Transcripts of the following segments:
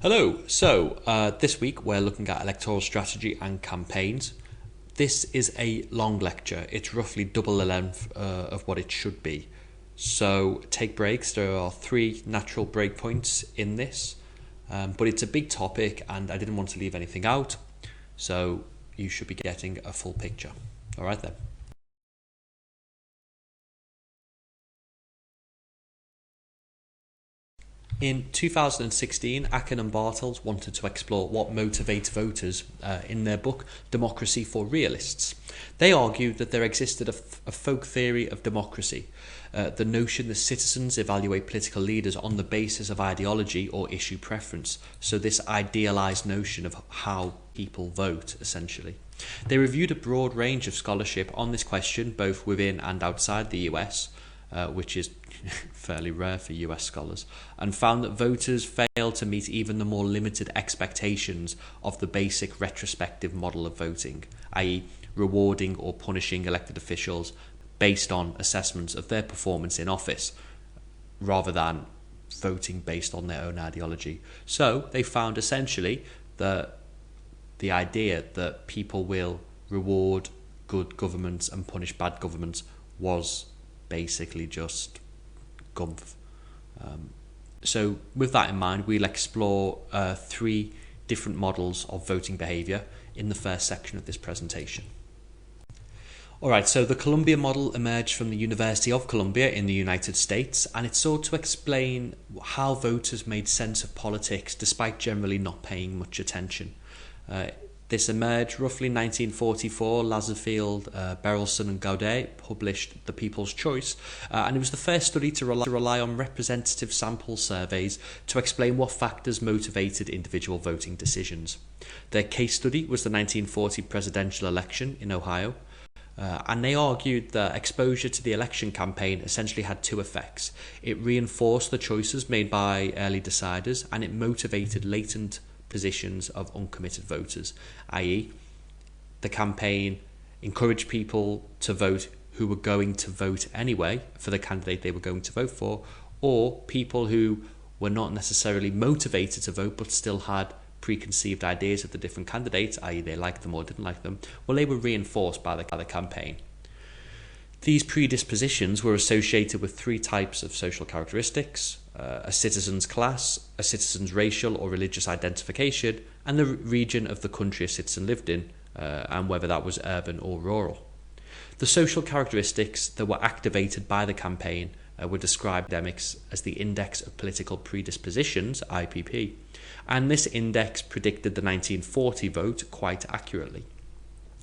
Hello, so this week we're looking at electoral strategy and campaigns. This is a long lecture, it's roughly double the length of what it should be. So take breaks, there are 3 natural breakpoints in this, but it's a big topic and I didn't want to leave anything out, so you should be getting a full picture. Alright then. In 2016, Akin and Bartels wanted to explore what motivates voters in their book Democracy for Realists. They argued that there existed a folk theory of democracy, the notion that citizens evaluate political leaders on the basis of ideology or issue preference, so this idealised notion of how people vote, essentially. They reviewed a broad range of scholarship on this question, both within and outside the US, which is fairly rare for US scholars, and found that voters failed to meet even the more limited expectations of the basic retrospective model of voting, i.e. rewarding or punishing elected officials based on assessments of their performance in office, rather than voting based on their own ideology. So they found essentially that the idea that people will reward good governments and punish bad governments was basically just gumph. So with that in mind, we'll explore 3 different models of voting behaviour in the first section of this presentation. Alright, so the Columbia model emerged from the University of Columbia in the United States, and it sought to explain how voters made sense of politics despite generally not paying much attention. This emerged roughly 1944. Lazarsfeld, Berelson and Gaudet published The People's Choice, and it was the first study to rely on representative sample surveys to explain what factors motivated individual voting decisions. Their case study was the 1940 presidential election in Ohio, and they argued that exposure to the election campaign essentially had 2 effects. It reinforced the choices made by early deciders, and it motivated latent positions of uncommitted voters, i.e. the campaign encouraged people to vote who were going to vote anyway for the candidate they were going to vote for, or people who were not necessarily motivated to vote but still had preconceived ideas of the different candidates, i.e. they liked them or didn't like them, well, they were reinforced by the campaign. These predispositions were associated with 3 types of social characteristics: a citizen's class, a citizen's racial or religious identification, and the region of the country a citizen lived in, and whether that was urban or rural. The social characteristics that were activated by the campaign were described by academics as the Index of Political Predispositions, IPP, and this index predicted the 1940 vote quite accurately.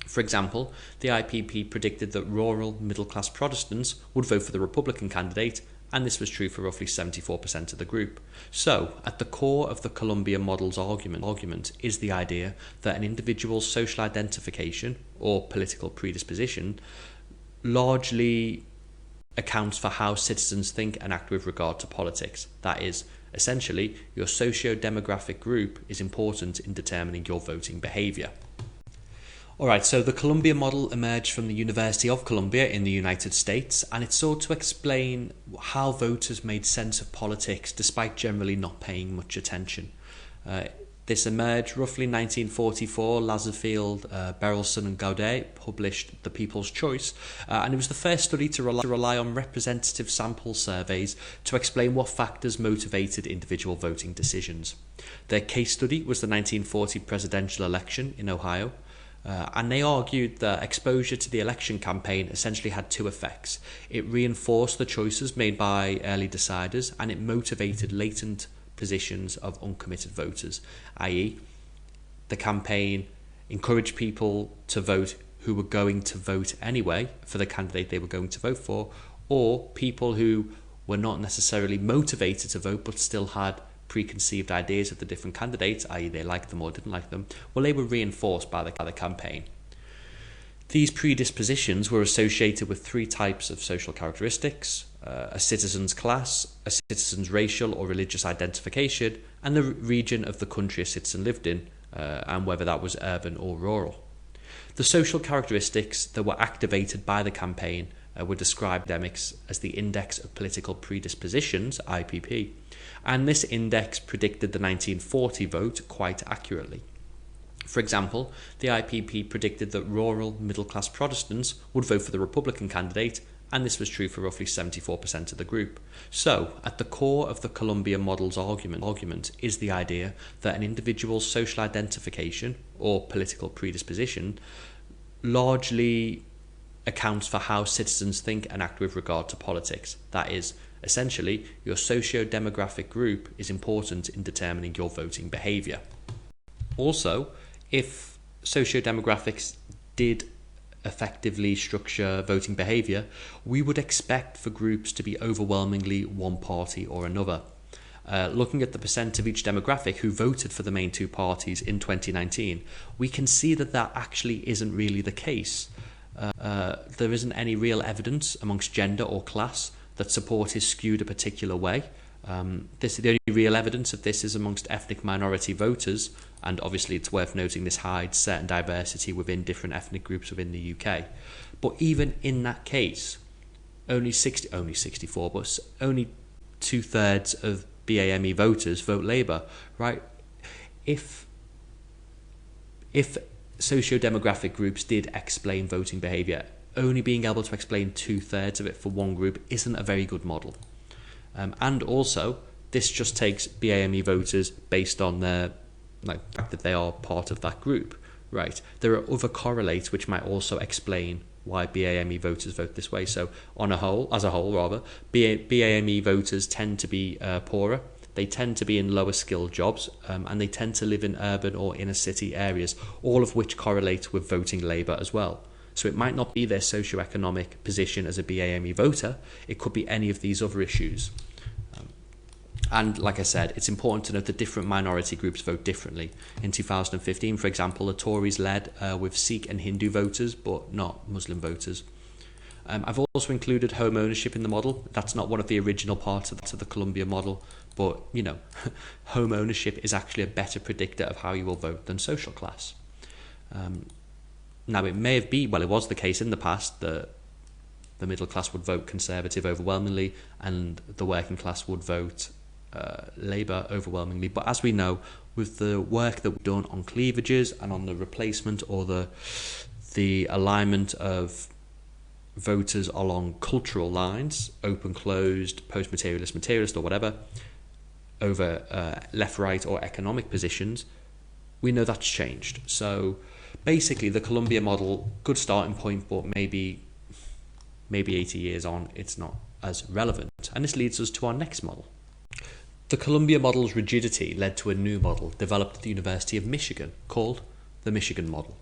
For example, the IPP predicted that rural middle-class Protestants would vote for the Republican candidate, and this was true for roughly 74% of the group. So, at the core of the Columbia model's argument is the idea that an individual's social identification, or political predisposition, largely accounts for how citizens think and act with regard to politics. That is, essentially, your socio-demographic group is important in determining your voting behaviour. Alright, so the Columbia model emerged from the University of Columbia in the United States, and it sought to explain how voters made sense of politics despite generally not paying much attention. This emerged roughly 1944. Lazarsfeld, Berelson and Gaudet published The People's Choice, and it was the first study to rely on representative sample surveys to explain what factors motivated individual voting decisions. Their case study was the 1940 presidential election in Ohio, and they argued that exposure to the election campaign essentially had 2 effects. It reinforced the choices made by early deciders, and it motivated latent positions of uncommitted voters, i.e. the campaign encouraged people to vote who were going to vote anyway for the candidate they were going to vote for, or people who were not necessarily motivated to vote but still had preconceived ideas of the different candidates, i.e. they liked them or didn't like them, well, they were reinforced by the campaign. These predispositions were associated with 3 types of social characteristics: a citizen's class, a citizen's racial or religious identification, and the region of the country a citizen lived in, and whether that was urban or rural. The social characteristics that were activated by the campaign were described by academics as the Index of Political Predispositions, IPP, and this index predicted the 1940 vote quite accurately. For example, the IPP predicted that rural middle-class Protestants would vote for the Republican candidate, and this was true for roughly 74% of the group. So, at the core of the Columbia model's argument is the idea that an individual's social identification or political predisposition largely accounts for how citizens think and act with regard to politics. That is, essentially, your socio-demographic group is important in determining your voting behaviour. Also, if socio-demographics did effectively structure voting behaviour, we would expect for groups to be overwhelmingly one party or another. Looking at the percent of each demographic who voted for the main two parties in 2019, we can see that that actually isn't really the case. There isn't any real evidence amongst gender or class that support is skewed a particular way. The only real evidence of this is amongst ethnic minority voters, and obviously it's worth noting this hides certain diversity within different ethnic groups within the UK. But even in that case, only 64, but only 2/3 of BAME voters vote Labour, right? If socio-demographic groups did explain voting behaviour, only being able to explain 2/3 of it for one group isn't a very good model. And also, this just takes BAME voters based on their fact that they are part of that group, right? There are other correlates which might also explain why BAME voters vote this way. So, as a whole, BAME voters tend to be poorer. They tend to be in lower skilled jobs, and they tend to live in urban or inner city areas, all of which correlate with voting Labour as well. So it might not be their socio-economic position as a BAME voter, it could be any of these other issues. And like I said, it's important to note that different minority groups vote differently. In 2015, for example, the Tories led with Sikh and Hindu voters, but not Muslim voters. I've also included home ownership in the model. That's not one of the original parts of the Columbia model, but, home ownership is actually a better predictor of how you will vote than social class. Now, it was the case in the past that the middle class would vote Conservative overwhelmingly and the working class would vote Labour overwhelmingly. But as we know, with the work that we've done on cleavages and on the replacement or the alignment of voters along cultural lines, open, closed, post-materialist, materialist or whatever, over left, right or economic positions, we know that's changed. So basically the Columbia model, good starting point, but maybe 80 years on, it's not as relevant. And this leads us to our next model. The Columbia model's rigidity led to a new model developed at the University of Michigan called the Michigan model.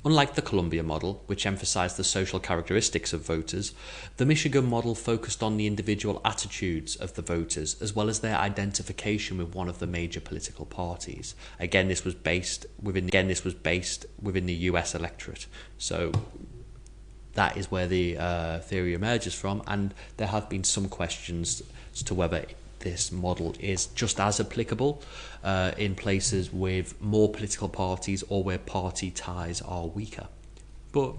Unlike the Columbia model, which emphasized the social characteristics of voters, the Michigan model focused on the individual attitudes of the voters as well as their identification with one of the major political parties. Again, this was based within the US electorate. So that is where the theory emerges from, and there have been some questions as to whether this model is just as applicable in places with more political parties or where party ties are weaker. But,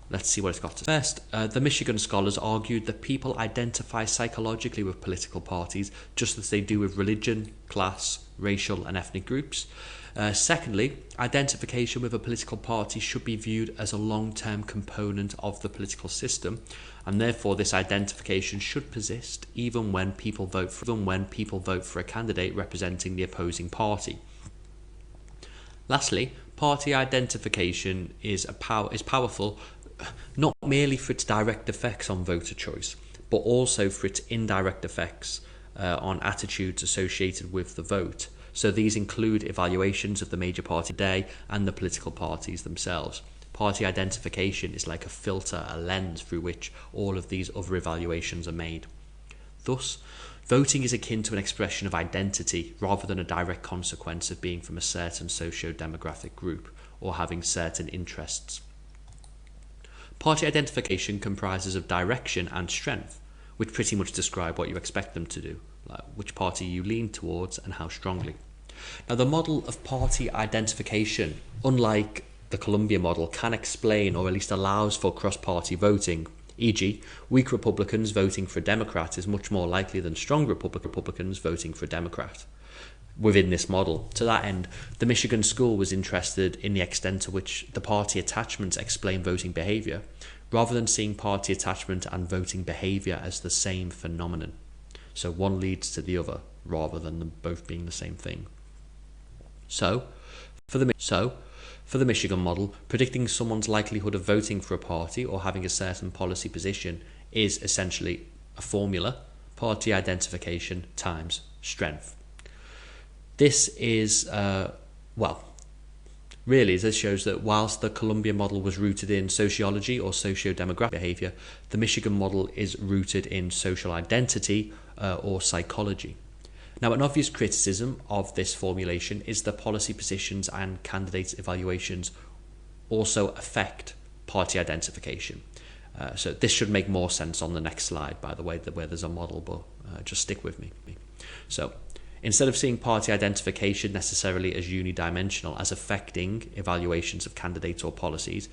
let's see what it's got to say. First, the Michigan scholars argued that people identify psychologically with political parties just as they do with religion, class, racial and ethnic groups. Secondly, identification with a political party should be viewed as a long-term component of the political system, and therefore this identification should persist even when people vote for a candidate representing the opposing party. Lastly, party identification is powerful not merely for its direct effects on voter choice, but also for its indirect effects on attitudes associated with the vote. So these include evaluations of the major party today and the political parties themselves. Party identification is like a filter, a lens through which all of these other evaluations are made. Thus, voting is akin to an expression of identity rather than a direct consequence of being from a certain socio-demographic group or having certain interests. Party identification comprises of direction and strength, which pretty much describe what you expect them to do, like which party you lean towards and how strongly. Now, the model of party identification, unlike the Columbia model, can explain or at least allows for cross-party voting E.g., weak Republicans voting for a Democrat is much more likely than strong Republicans voting for a Democrat. Within this model, to that end, the Michigan school was interested in the extent to which the party attachments explain voting behaviour, rather than seeing party attachment and voting behaviour as the same phenomenon. So one leads to the other, rather than them both being the same thing. So, for the Michigan model, predicting someone's likelihood of voting for a party or having a certain policy position is essentially a formula: party identification times strength. This is, this shows that whilst the Columbia model was rooted in sociology or socio-demographic behaviour, the Michigan model is rooted in social identity or psychology. Now, an obvious criticism of this formulation is that policy positions and candidates' evaluations also affect party identification. So this should make more sense on the next slide, by the way, where there's a model, but just stick with me. So, instead of seeing party identification necessarily as unidimensional, as affecting evaluations of candidates or policies,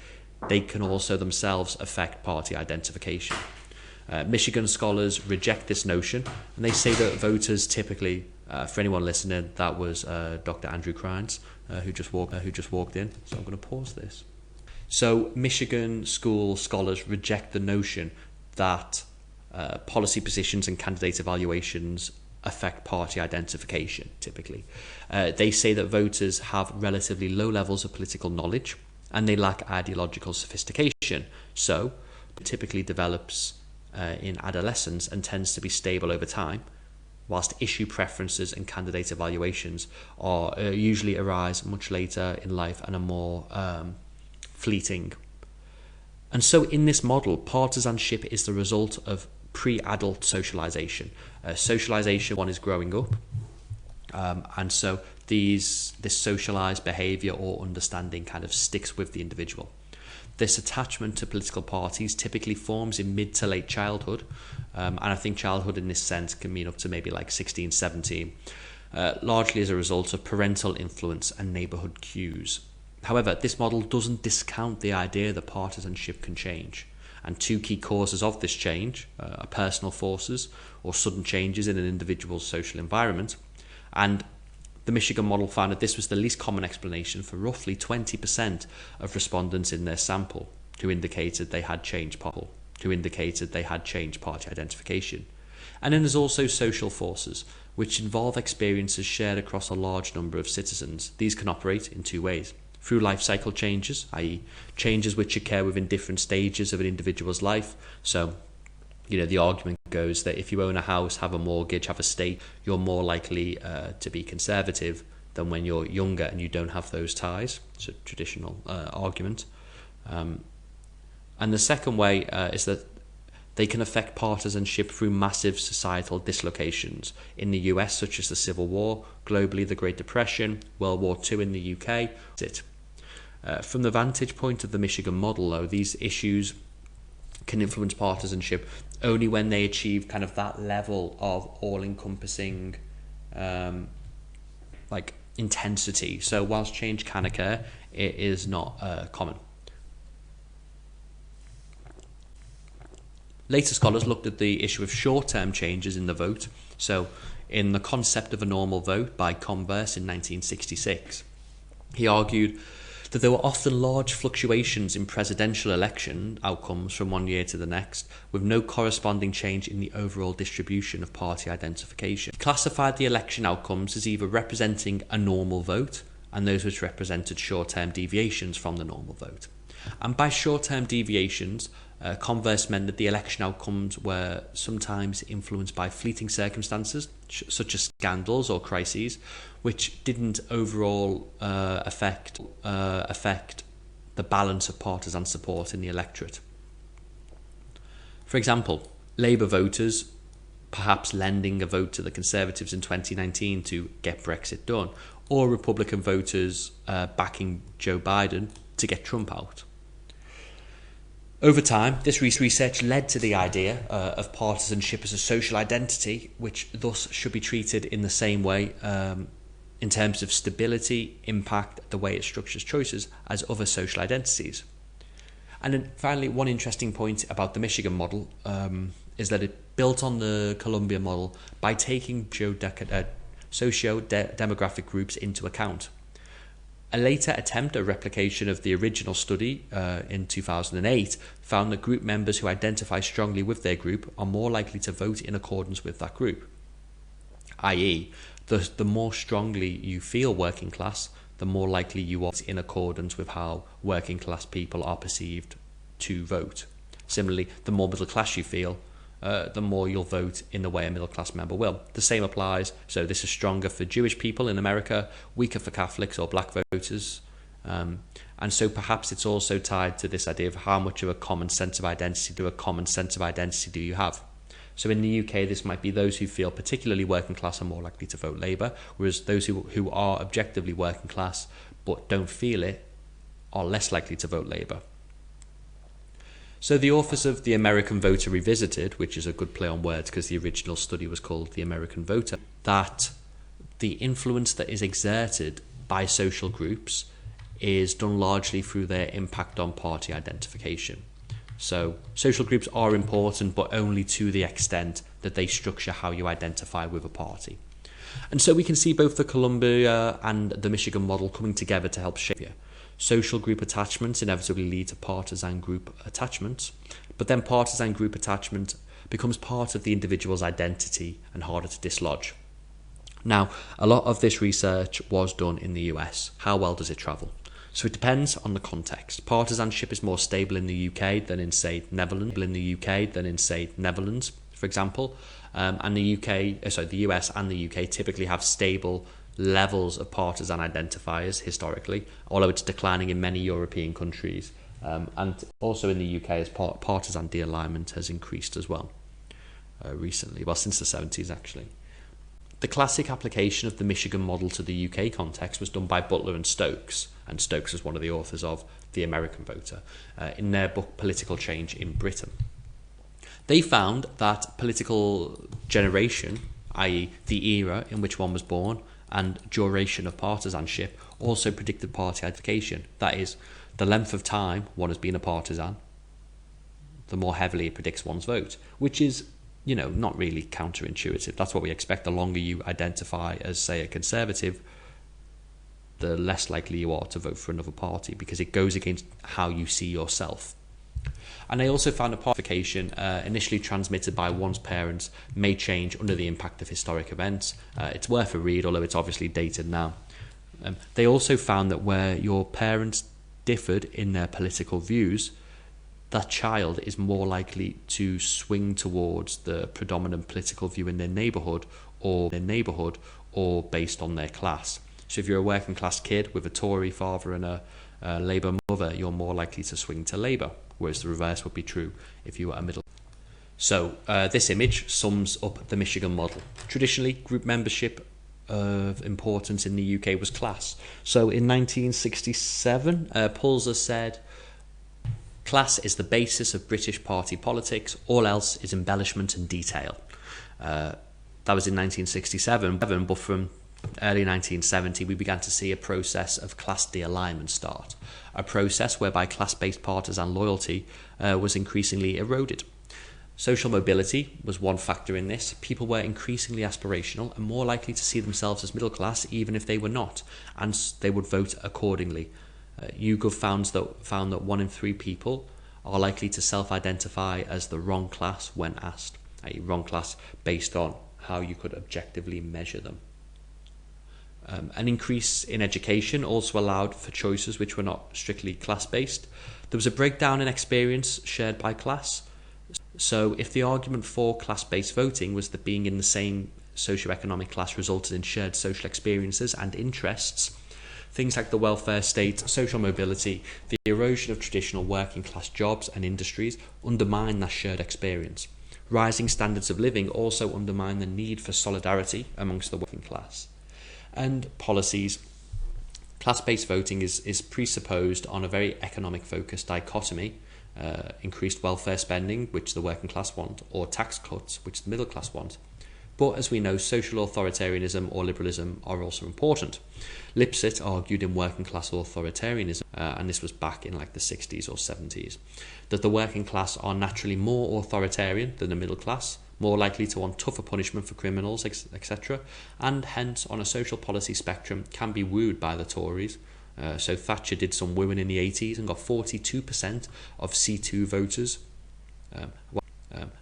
they can also themselves affect party identification. Michigan scholars reject this notion, and they say that voters typically, for anyone listening, that was Dr. Andrew Krines, who just walked in. So I'm going to pause this. So Michigan school scholars reject the notion that policy positions and candidate evaluations affect party identification, typically. They say that voters have relatively low levels of political knowledge and they lack ideological sophistication, so it typically develops in adolescence and tends to be stable over time, whilst issue preferences and candidate evaluations are usually arise much later in life and are more fleeting. And so in this model, partisanship is the result of pre-adult socialization. Socialization, one is growing up, and so this socialized behavior or understanding kind of sticks with the individual. This attachment to political parties typically forms in mid to late childhood, and I think childhood in this sense can mean up to maybe like 16, 17, largely as a result of parental influence and neighbourhood cues. However, this model doesn't discount the idea that partisanship can change. And two key causes of this change are personal forces or sudden changes in an individual's social environment. And the Michigan model found that this was the least common explanation for roughly 20% of respondents in their sample who indicated they had changed party identification. And then there's also social forces, which involve experiences shared across a large number of citizens. These can operate in two ways: through life cycle changes, i.e. changes which occur within different stages of an individual's life. So, the argument goes that if you own a house, have a mortgage, have a estate, you're more likely to be conservative than when you're younger and you don't have those ties. It's a traditional argument. And the second way is that they can affect partisanship through massive societal dislocations. In the US, such as the Civil War, globally the Great Depression, World War II in the UK. From the vantage point of the Michigan model, though, these issues can influence partisanship only when they achieve kind of that level of all-encompassing intensity. So whilst change can occur, it is not common. Later scholars looked at the issue of short-term changes in the vote. So in The Concept of a Normal Vote by Converse in 1966, he argued that there were often large fluctuations in presidential election outcomes from one year to the next, with no corresponding change in the overall distribution of party identification. He classified the election outcomes as either representing a normal vote and those which represented short-term deviations from the normal vote. And by short-term deviations, Converse meant that the election outcomes were sometimes influenced by fleeting circumstances, such as scandals or crises, which didn't overall affect the balance of partisan support in the electorate. For example, Labour voters perhaps lending a vote to the Conservatives in 2019 to get Brexit done, or Republican voters backing Joe Biden to get Trump out. Over time, this research led to the idea of partisanship as a social identity, which thus should be treated in the same way in terms of stability, impact, the way it structures choices, as other social identities. And then finally, one interesting point about the Michigan model is that it built on the Columbia model by taking socio-demographic groups into account. A later attempt at replication of the original study in 2008 found that group members who identify strongly with their group are more likely to vote in accordance with that group. I.e., the more strongly you feel working class, the more likely you are in accordance with how working class people are perceived to vote. Similarly, the more middle class you feel, the more you'll vote in the way a middle class member will. The same applies, so this is stronger for Jewish people in America, weaker for Catholics or black voters. And so perhaps it's also tied to this idea of how much of a common sense of identity do you have. So in the UK, this might be those who feel particularly working class are more likely to vote Labour, whereas those who are objectively working class but don't feel it are less likely to vote Labour. So the authors of The American Voter Revisited, which is a good play on words because the original study was called The American Voter, that the influence that is exerted by social groups is done largely through their impact on party identification. So social groups are important, but only to the extent that they structure how you identify with a party. And so we can see both the Columbia and the Michigan model coming together to help shape it. Social group attachments inevitably lead to partisan group attachments, but then partisan group attachment becomes part of the individual's identity and harder to dislodge. Now, a lot of this research was done in the US. How well does it travel? So it depends on the context. Partisanship is more stable in the UK than in, say, Netherlands. For example, and the US and the UK typically have stable levels of partisan identifiers historically, although it's declining in many European countries, and also in the UK as partisan de-alignment has increased as well recently, since the 70s actually. The classic application of the Michigan model to the UK context was done by Butler and Stokes was one of the authors of The American Voter, in their book Political Change in Britain. They found that political generation, i.e. the era in which one was born, and duration of partisanship also predicted party identification. That is, the length of time one has been a partisan, the more heavily it predicts one's vote, which is, not really counterintuitive. That's what we expect. The longer you identify as, say, a conservative, the less likely you are to vote for another party because it goes against how you see yourself. And they also found a partification initially transmitted by one's parents may change under the impact of historic events. It's worth a read, although it's obviously dated now. They also found that where your parents differed in their political views, that child is more likely to swing towards the predominant political view in their neighbourhood or based on their class. So if you're a working class kid with a Tory father and a Labour mother, you're more likely to swing to Labour, whereas the reverse would be true if you were a middle. So this image sums up the Michigan model. Traditionally, group membership of importance in the UK was class. So in 1967, Pulzer said, "Class is the basis of British party politics. All else is embellishment and detail." That was in 1967, but from early 1970, we began to see a process of class de-alignment start, a process whereby class-based partisan loyalty was increasingly eroded. Social mobility was one factor in this. People were increasingly aspirational and more likely to see themselves as middle class even if they were not, and they would vote accordingly. YouGov found that 1 in 3 people are likely to self-identify as the wrong class when asked, i.e. wrong class based on how you could objectively measure them. An increase in education also allowed for choices which were not strictly class-based. There was a breakdown in experience shared by class. So if the argument for class-based voting was that being in the same socioeconomic class resulted in shared social experiences and interests, things like the welfare state, social mobility, the erosion of traditional working class jobs and industries undermine that shared experience. Rising standards of living also undermine the need for solidarity amongst the working class. And policies. Class-based voting is presupposed on a very economic-focused dichotomy, increased welfare spending, which the working class want, or tax cuts, which the middle class want. But as we know, social authoritarianism or liberalism are also important. Lipset argued in Working Class Authoritarianism, and this was back in like the 60s or 70s, that the working class are naturally more authoritarian than the middle class, more likely to want tougher punishment for criminals, etc., and hence on a social policy spectrum can be wooed by the Tories. So Thatcher did some wooing in the 80s and got 42% of C2 voters,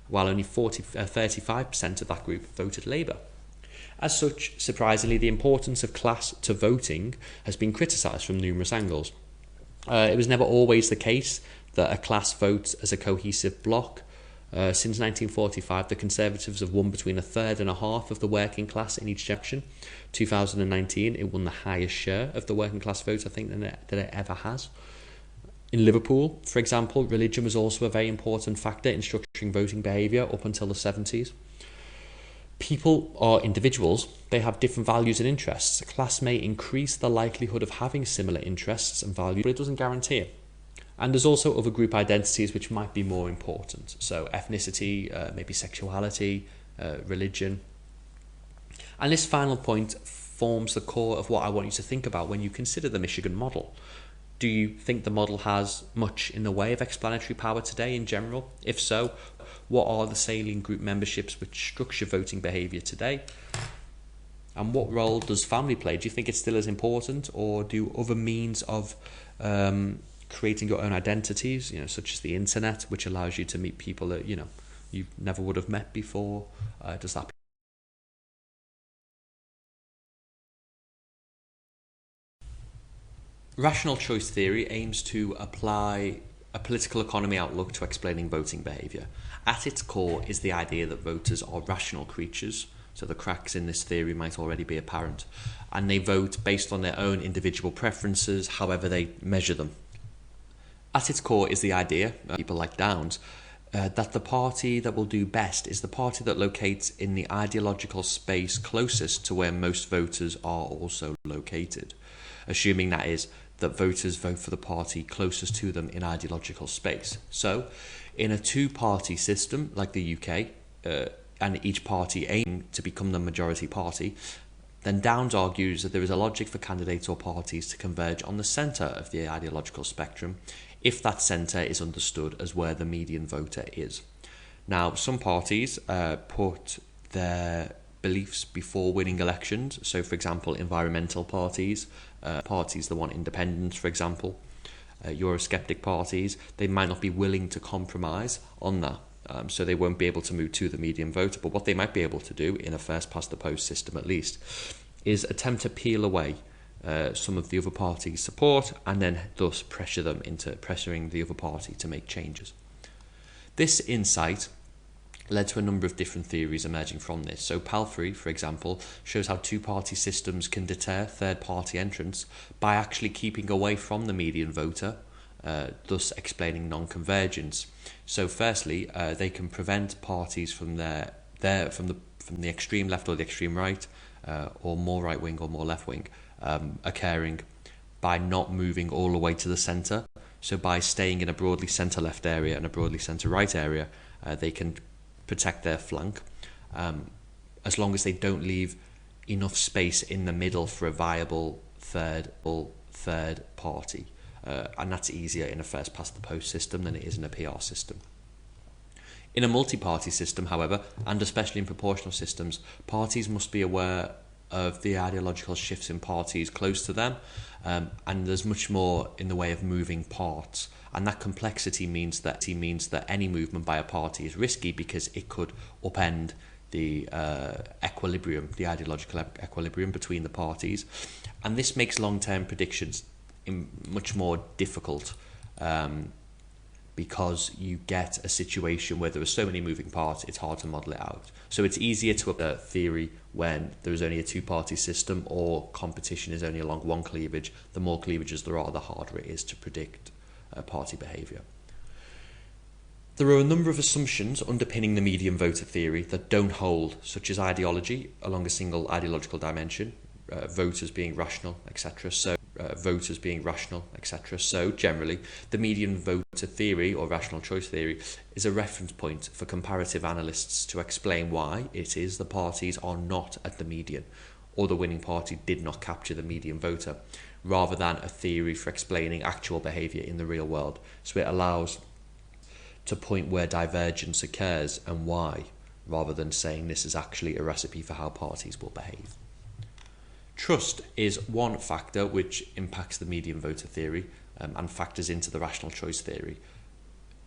while only 35% of that group voted Labour. As such, surprisingly, the importance of class to voting has been criticised from numerous angles. It was never always the case that a class votes as a cohesive bloc. Since 1945, the Conservatives have won between a third and a half of the working class in each election. 2019, it won the highest share of the working class vote, I think, that it ever has. In Liverpool, for example, religion was also a very important factor in structuring voting behaviour up until the 70s. People are individuals, they have different values and interests. A class may increase the likelihood of having similar interests and values, but it doesn't guarantee it. And there's also other group identities which might be more important. So ethnicity, maybe sexuality, religion. And this final point forms the core of what I want you to think about when you consider the Michigan model. Do you think the model has much in the way of explanatory power today in general? If so, what are the salient group memberships which structure voting behaviour today? And what role does family play? Do you think it's still as important, or do other means of creating your own identities, such as the internet, which allows you to meet people that you never would have met before? Does that? Rational choice theory aims to apply a political economy outlook to explaining voting behaviour. At its core is the idea that voters are rational creatures, so the cracks in this theory might already be apparent, and they vote based on their own individual preferences, however they measure them. At its core is the idea, people like Downs, that the party that will do best is the party that locates in the ideological space closest to where most voters are also located, assuming that is that voters vote for the party closest to them in ideological space. So, in a two-party system like the UK, and each party aiming to become the majority party, then Downs argues that there is a logic for candidates or parties to converge on the centre of the ideological spectrum if that centre is understood as where the median voter is. Now, some parties put their beliefs before winning elections. So, for example, environmental parties, parties that want independence, for example, Eurosceptic parties, they might not be willing to compromise on that. So they won't be able to move to the median voter. But what they might be able to do, in a first-past-the-post system at least, is attempt to peel away some of the other party's support and then thus pressure them into pressuring the other party to make changes. This insight led to a number of different theories emerging from this. So Palfrey, for example, shows how two-party systems can deter third-party entrants by actually keeping away from the median voter, thus explaining non-convergence. So firstly, they can prevent parties from from the extreme left or the extreme right, or more right-wing or more left-wing, occurring by not moving all the way to the centre. So by staying in a broadly centre-left area and a broadly centre-right area, they can protect their flank, as long as they don't leave enough space in the middle for a viable third party. And that's easier in a first-past-the-post system than it is in a PR system. In a multi-party system, however, and especially in proportional systems, parties must be aware of the ideological shifts in parties close to them, and there's much more in the way of moving parts. And that complexity means that any movement by a party is risky because it could upend the equilibrium, the ideological equilibrium between the parties. And this makes long-term predictions much more difficult, because you get a situation where there are so many moving parts, it's hard to model it out. So it's easier to apply theory when there is only a two-party system or competition is only along one cleavage. The more cleavages there are, the harder it is to predict party behaviour. There are a number of assumptions underpinning the median voter theory that don't hold, such as ideology along a single ideological dimension, voters being rational, etc. So voters being rational, etc. So generally, the median voter theory or rational choice theory is a reference point for comparative analysts to explain why it is the parties are not at the median, or the winning party did not capture the median voter, rather than a theory for explaining actual behaviour in the real world. So it allows to point where divergence occurs and why, rather than saying this is actually a recipe for how parties will behave. Trust is one factor which impacts the median voter theory and factors into the rational choice theory.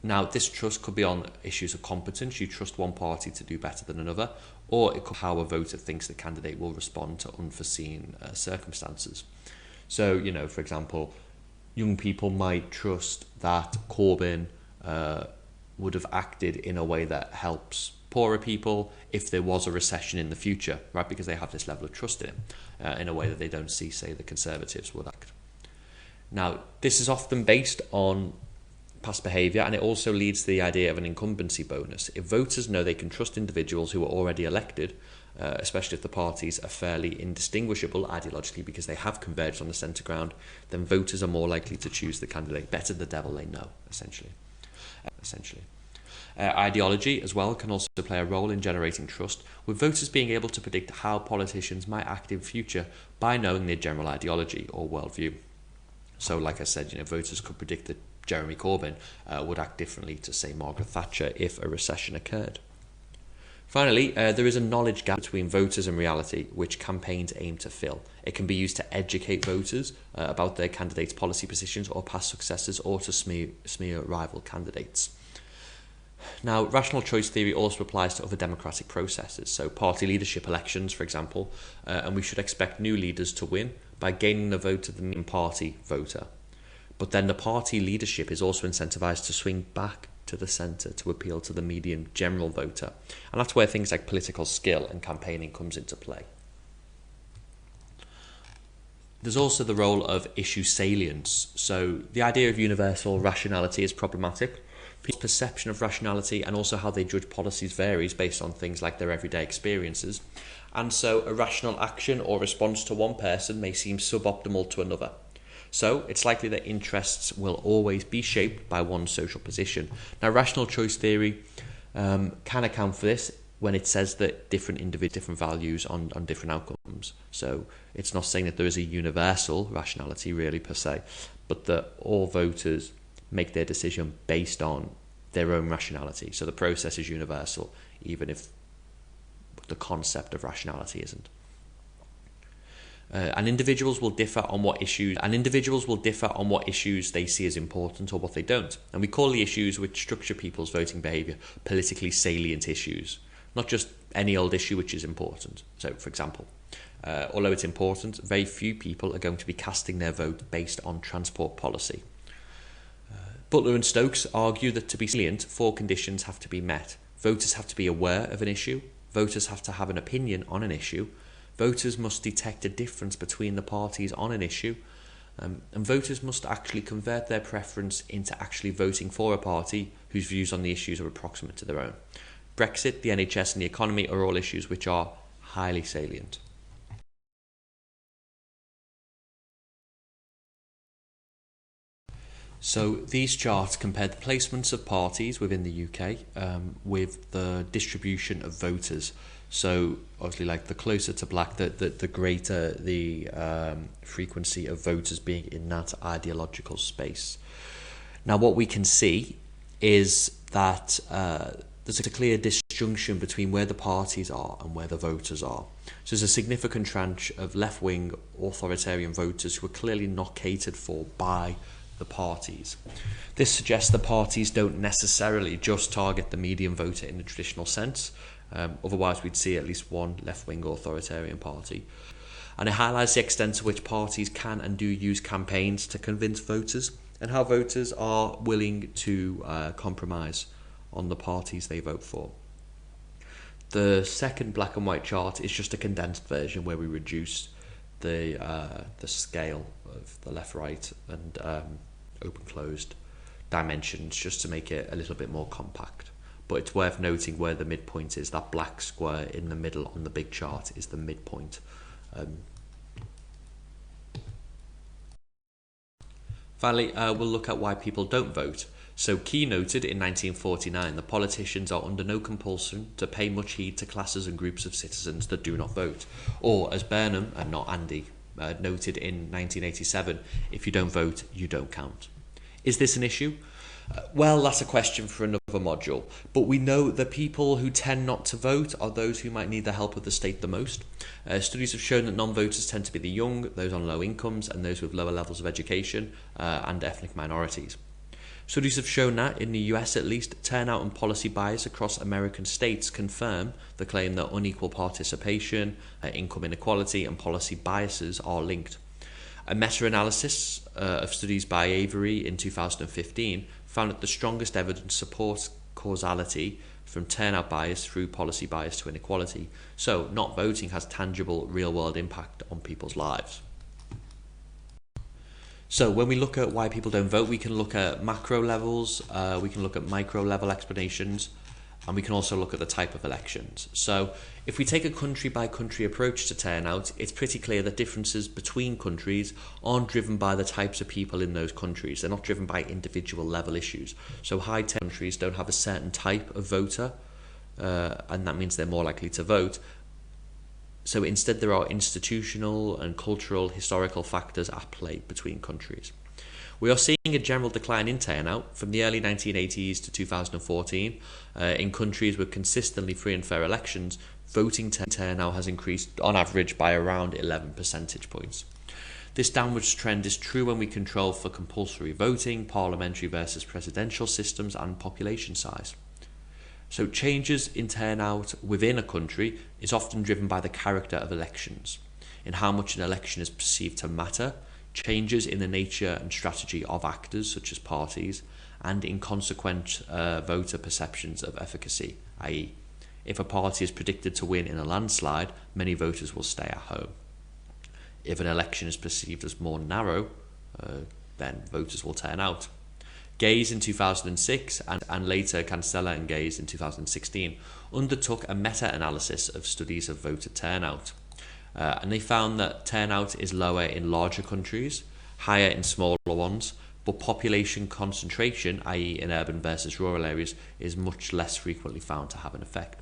Now, this trust could be on issues of competence. You trust one party to do better than another, or it could be how a voter thinks the candidate will respond to unforeseen circumstances. So, for example, young people might trust that Corbyn would have acted in a way that helps poorer people if there was a recession in the future, right? Because they have this level of trust in him in a way that they don't see, say, the Conservatives would act. Now, this is often based on past behaviour, and it also leads to the idea of an incumbency bonus. If voters know they can trust individuals who are already elected, especially if the parties are fairly indistinguishable ideologically because they have converged on the centre ground, then voters are more likely to choose the candidate better the devil they know, essentially. Ideology as well can also play a role in generating trust, with voters being able to predict how politicians might act in future by knowing their general ideology or worldview. So, like I said, voters could predict that Jeremy Corbyn would act differently to, say, Margaret Thatcher if a recession occurred. Finally, there is a knowledge gap between voters and reality, which campaigns aim to fill. It can be used to educate voters about their candidates' policy positions or past successes, or to smear rival candidates. Now, rational choice theory also applies to other democratic processes, so party leadership elections, for example, and we should expect new leaders to win by gaining the vote of the main party voter. But then the party leadership is also incentivised to swing back to the centre to appeal to the median general voter, and that's where things like political skill and campaigning comes into play. There's also the role of issue salience. So the idea of universal rationality is problematic. People's perception of rationality and also how they judge policies varies based on things like their everyday experiences, and so a rational action or response to one person may seem suboptimal to another. So it's likely that interests will always be shaped by one's social position. Now, rational choice theory can account for this when it says that different individuals have different values on different outcomes. So it's not saying that there is a universal rationality really per se, but that all voters make their decision based on their own rationality. So the process is universal, even if the concept of rationality isn't. And individuals will differ on what issues they see as important or what they don't. And we call the issues which structure people's voting behaviour politically salient issues, not just any old issue which is important. So, for example, although it's important, very few people are going to be casting their vote based on transport policy. Butler and Stokes argue that to be salient, four conditions have to be met. Voters have to be aware of an issue. Voters have to have an opinion on an issue. Voters must detect a difference between the parties on an issue, and voters must actually convert their preference into actually voting for a party whose views on the issues are approximate to their own. Brexit, the NHS and the economy are all issues which are highly salient. So these charts compare the placements of parties within the UK with the distribution of voters. So obviously, like the closer to black, the greater the frequency of voters being in that ideological space. Now, what we can see is that there's a clear disjunction between where the parties are and where the voters are. So there's a significant tranche of left-wing authoritarian voters who are clearly not catered for by the parties. This suggests the parties don't necessarily just target the median voter in the traditional sense. Otherwise, we'd see at least one left-wing authoritarian party. And it highlights the extent to which parties can and do use campaigns to convince voters, and how voters are willing to compromise on the parties they vote for. The second black and white chart is just a condensed version where we reduce the scale of the left-right and open-closed dimensions just to make it a little bit more compact. But it's worth noting where the midpoint is. That black square in the middle on the big chart is the midpoint. Finally, we'll look at why people don't vote. So Key noted in 1949 that politicians are under no compulsion to pay much heed to classes and groups of citizens that do not vote. Or, as Burnham, and not Andy, noted in 1987, if you don't vote, you don't count. Is this an issue? Well, that's a question for another module, but we know that people who tend not to vote are those who might need the help of the state the most. Studies have shown that non-voters tend to be the young, those on low incomes, and those with lower levels of education, and ethnic minorities. Studies have shown that, in the US at least, turnout and policy bias across American states confirm the claim that unequal participation, income inequality, and policy biases are linked. A meta-analysis of studies by Avery in 2015 found that the strongest evidence supports causality from turnout bias through policy bias to inequality. So, not voting has tangible, real-world impact on people's lives. So, when we look at why people don't vote, we can look at macro levels, we can look at micro-level explanations, and we can also look at the type of elections. So if we take a country-by-country approach to turnout, it's pretty clear that differences between countries aren't driven by the types of people in those countries. They're not driven by individual level issues. So high countries don't have a certain type of voter, and that means they're more likely to vote. So instead there are institutional and cultural historical factors at play between countries. We are seeing a general decline in turnout from the early 1980s to 2014. In countries with consistently free and fair elections, voting turnout has increased on average by around 11 percentage points. This downwards trend is true when we control for compulsory voting, parliamentary versus presidential systems, and population size. So changes in turnout within a country is often driven by the character of elections, in how much an election is perceived to matter, changes in the nature and strategy of actors such as parties, and inconsequent voter perceptions of efficacy, i.e. if a party is predicted to win in a landslide, many voters will stay at home. If an election is perceived as more narrow, then voters will turn out. Gaze in 2006 and later Cancella and Gaze in 2016 undertook a meta-analysis of studies of voter turnout. And they found that turnout is lower in larger countries, higher in smaller ones, but population concentration, i.e. in urban versus rural areas, is much less frequently found to have an effect.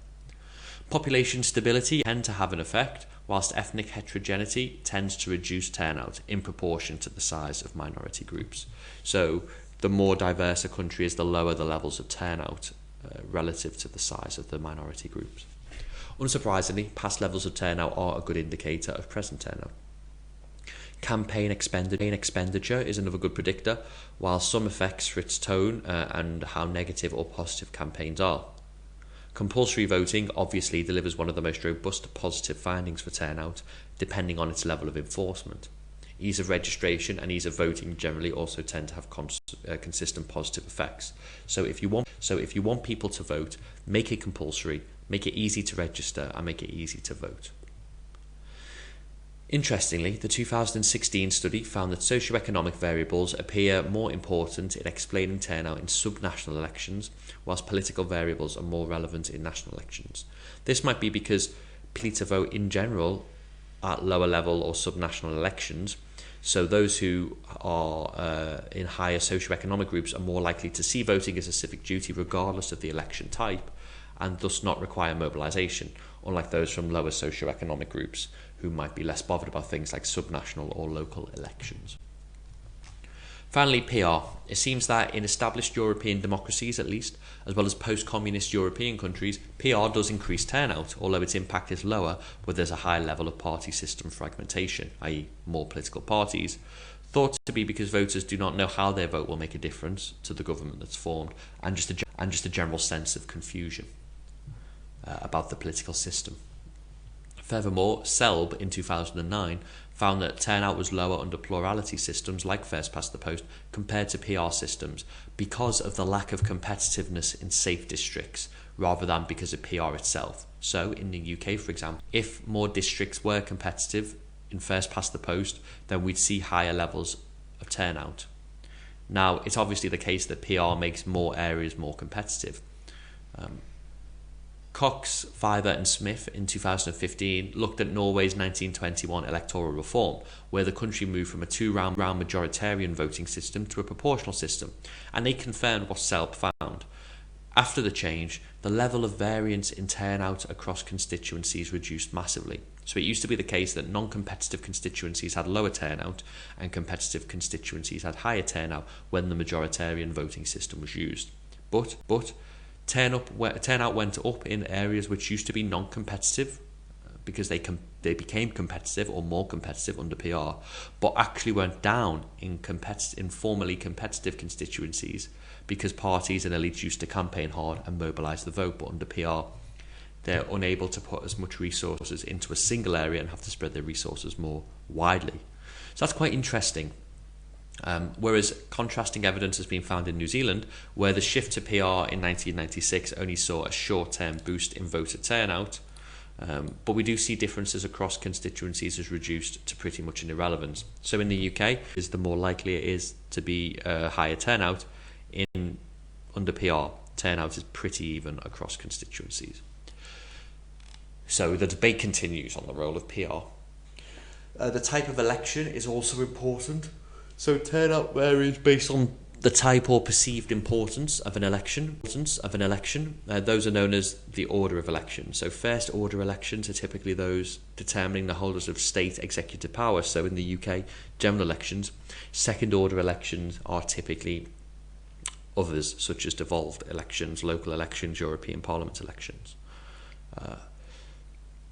Population stability tends to have an effect, whilst ethnic heterogeneity tends to reduce turnout in proportion to the size of minority groups. So the more diverse a country is, the lower the levels of turnout relative to the size of the minority groups. Unsurprisingly, past levels of turnout are a good indicator of present turnout. Campaign expenditure is another good predictor, while some effects for its tone and how negative or positive campaigns are. Compulsory voting obviously delivers one of the most robust positive findings for turnout, depending on its level of enforcement. Ease of registration and ease of voting generally also tend to have consistent positive effects. So if you want people to vote, make it compulsory, make it easy to register, and make it easy to vote. Interestingly, the 2016 study found that socioeconomic variables appear more important in explaining turnout in subnational elections, whilst political variables are more relevant in national elections. This might be because people to vote in general at lower level or subnational elections, so those who are in higher socioeconomic groups are more likely to see voting as a civic duty regardless of the election type, and thus not require mobilisation, unlike those from lower socioeconomic groups who might be less bothered about things like subnational or local elections. Finally, PR. It seems that in established European democracies at least, as well as post-communist European countries, PR does increase turnout, although its impact is lower where there's a high level of party system fragmentation, i.e. more political parties, thought to be because voters do not know how their vote will make a difference to the government that's formed, and just a general sense of confusion about the political system. Furthermore, Selb in 2009 found that turnout was lower under plurality systems like First Past the Post compared to PR systems because of the lack of competitiveness in safe districts rather than because of PR itself. So in the UK, for example, if more districts were competitive in First Past the Post, then we'd see higher levels of turnout. Now, it's obviously the case that PR makes more areas more competitive. Cox, Fiver and Smith in 2015 looked at Norway's 1921 electoral reform, where the country moved from a two-round majoritarian voting system to a proportional system, and they confirmed what SELP found. After the change, the level of variance in turnout across constituencies reduced massively. So it used to be the case that non-competitive constituencies had lower turnout and competitive constituencies had higher turnout when the majoritarian voting system was used. But turnout went up in areas which used to be non-competitive because they became competitive or more competitive under PR, but actually went down in formerly competitive constituencies because parties and elites used to campaign hard and mobilise the vote, but under PR they're unable to put as much resources into a single area and have to spread their resources more widely. So that's quite interesting. Whereas contrasting evidence has been found in New Zealand, where the shift to PR in 1996 only saw a short-term boost in voter turnout, but we do see differences across constituencies as reduced to pretty much an irrelevance. So in the UK, the more likely it is to be a higher turnout. Under PR, turnout is pretty even across constituencies. So the debate continues on the role of PR. The type of election is also important. So turnout varies based on the type or perceived importance of an election. Those are known as the order of elections. So first order elections are typically those determining the holders of state executive power. So in the UK, general elections. Second order elections are typically others, such as devolved elections, local elections, European Parliament elections.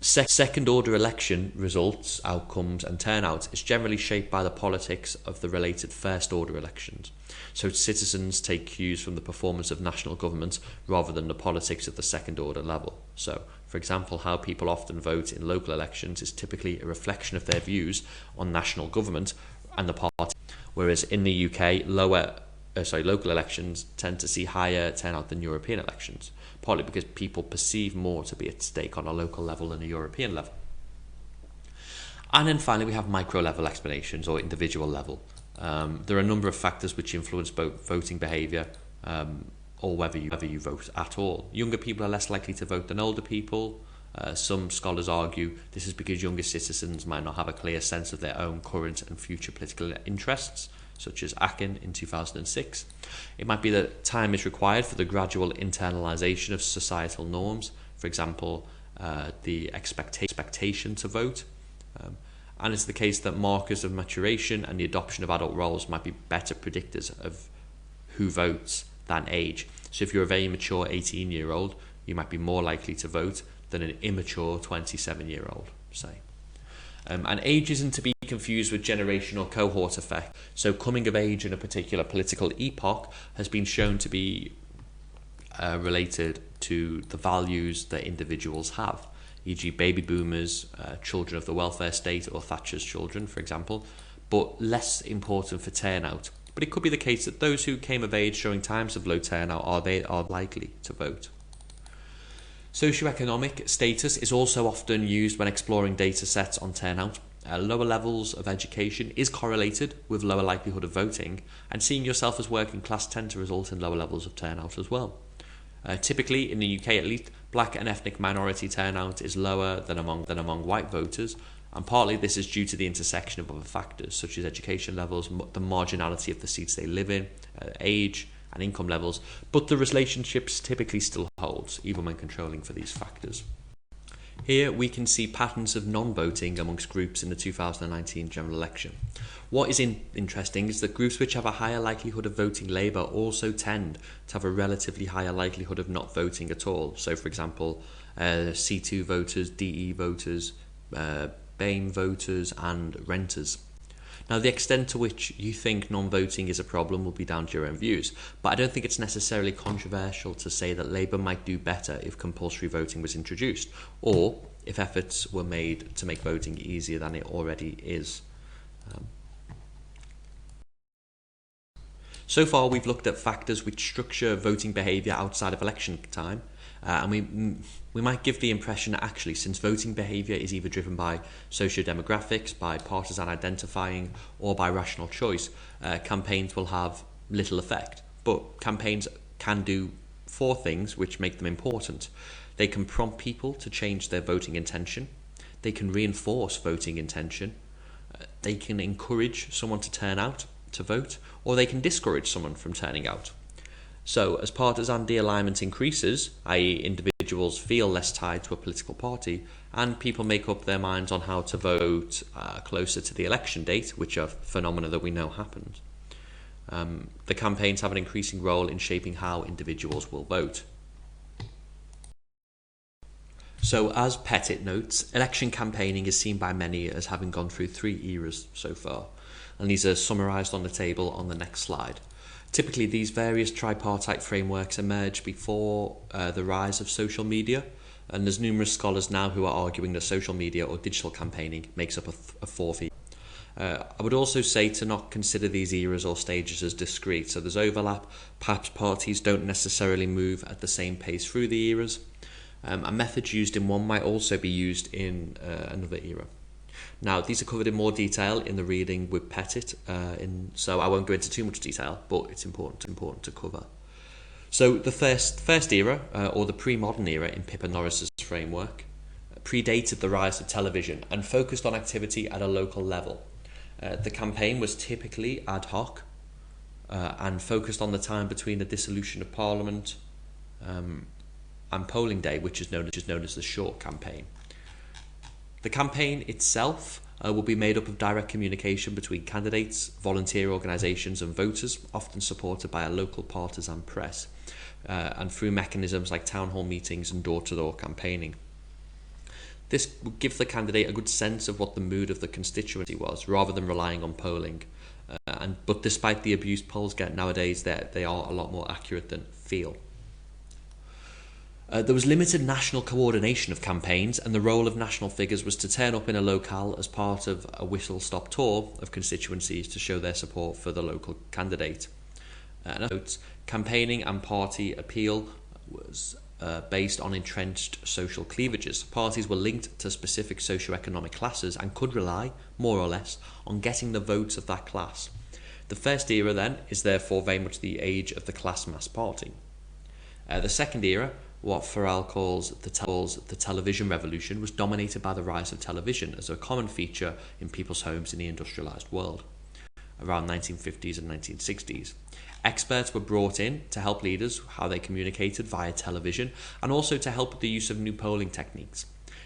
Second order election results, outcomes and turnout is generally shaped by the politics of the related first order elections. So citizens take cues from the performance of national government rather than the politics of the second order level. So, for example, how people often vote in local elections is typically a reflection of their views on national government and the party, whereas in the UK, local elections tend to see higher turnout than European elections, partly because people perceive more to be at stake on a local level than a European level. And then finally we have micro-level explanations or individual level. There are a number of factors which influence both voting behaviour or whether you vote at all. Younger people are less likely to vote than older people. Some scholars argue this is because younger citizens might not have a clear sense of their own current and future political interests, such as Akin in 2006. It might be that time is required for the gradual internalisation of societal norms, for example, the expectation to vote. And it's the case that markers of maturation and the adoption of adult roles might be better predictors of who votes than age. So if you're a very mature 18-year-old, you might be more likely to vote than an immature 27-year-old, say. And age isn't to be confused with generation or cohort effect. So coming of age in a particular political epoch has been shown to be related to the values that individuals have, e.g. baby boomers, children of the welfare state or Thatcher's children, for example, but less important for turnout. But it could be the case that those who came of age showing times of low turnout are likely to vote. Socioeconomic status is also often used when exploring data sets on turnout. Lower levels of education is correlated with lower likelihood of voting, and seeing yourself as working class tend to result in lower levels of turnout as well. Typically, in the UK at least, black and ethnic minority turnout is lower than among white voters, and partly this is due to the intersection of other factors such as education levels, the marginality of the seats they live in, age and income levels, but the relationships typically still holds even when controlling for these factors. Here we can see patterns of non-voting amongst groups in the 2019 general election. What is interesting is that groups which have a higher likelihood of voting Labour also tend to have a relatively higher likelihood of not voting at all. So for example, C2 voters, DE voters, BAME voters and renters. Now, the extent to which you think non-voting is a problem will be down to your own views, but I don't think it's necessarily controversial to say that Labour might do better if compulsory voting was introduced, or if efforts were made to make voting easier than it already is. So far, we've looked at factors which structure voting behaviour outside of election time, and we might give the impression that actually, since voting behaviour is either driven by socio-demographics, by partisan identifying, or by rational choice, campaigns will have little effect. But campaigns can do four things which make them important. They can prompt people to change their voting intention. They can reinforce voting intention. They can encourage someone to turn out to vote, or they can discourage someone from turning out. So as partisan de-alignment increases, i.e. individuals feel less tied to a political party, and people make up their minds on how to vote closer to the election date, which are phenomena that we know happened, the campaigns have an increasing role in shaping how individuals will vote. So as Pettit notes, election campaigning is seen by many as having gone through 3 eras so far, and these are summarised on the table on the next slide. Typically, these various tripartite frameworks emerged before the rise of social media, and there's numerous scholars now who are arguing that social media or digital campaigning makes up a fourth era. I would also say to not consider these eras or stages as discrete, so there's overlap. Perhaps parties don't necessarily move at the same pace through the eras. A method used in one might also be used in another era. Now, these are covered in more detail in the reading with Pettit, so I won't go into too much detail, but it's important to cover. So the first era, or the pre-modern era in Pippa Norris's framework, predated the rise of television and focused on activity at a local level. The campaign was typically ad hoc and focused on the time between the dissolution of Parliament and polling day, which is known as the short campaign. The campaign itself will be made up of direct communication between candidates, volunteer organisations and voters, often supported by a local partisan press, and through mechanisms like town hall meetings and door-to-door campaigning. This would give the candidate a good sense of what the mood of the constituency was, rather than relying on polling. But despite the abuse polls get nowadays, they are a lot more accurate than feel. There was limited national coordination of campaigns, and the role of national figures was to turn up in a locale as part of a whistle-stop tour of constituencies to show their support for the local candidate. Campaigning and party appeal was based on entrenched social cleavages. Parties were linked to specific socio-economic classes and could rely, more or less, on getting the votes of that class. The first era, then, is therefore very much the age of the class mass party. The second era, what Farrell calls the television revolution, was dominated by the rise of television as a common feature in people's homes in the industrialised world around 1950s and 1960s. Experts were brought in to help leaders how they communicated via television, and also to help with the use of new polling techniques.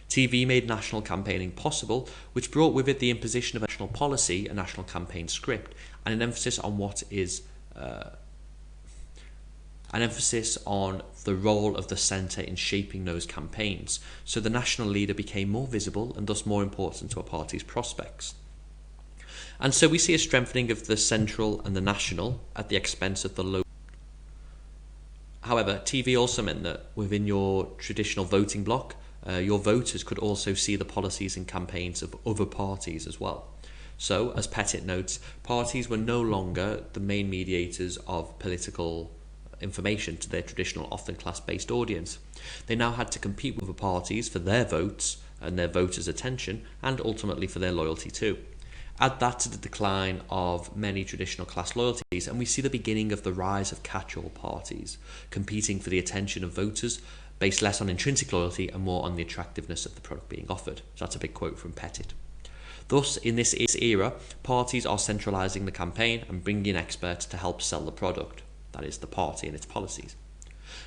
TV made national campaigning possible, which brought with it the imposition of a national policy, a national campaign script, and an emphasis on the role of the centre in shaping those campaigns, so the national leader became more visible and thus more important to a party's prospects. And so we see a strengthening of the central and the national at the expense of the local. However, TV also meant that within your traditional voting bloc, your voters could also see the policies and campaigns of other parties as well. So, as Pettit notes, parties were no longer the main mediators of political information to their traditional, often class-based audience. They now had to compete with the parties for their votes and their voters' attention, and ultimately for their loyalty too. Add that to the decline of many traditional class loyalties, and we see the beginning of the rise of catch-all parties, competing for the attention of voters, based less on intrinsic loyalty and more on the attractiveness of the product being offered. So that's a big quote from Pettit. Thus, in this era, parties are centralising the campaign and bringing in experts to help sell the product, that is, the party and its policies.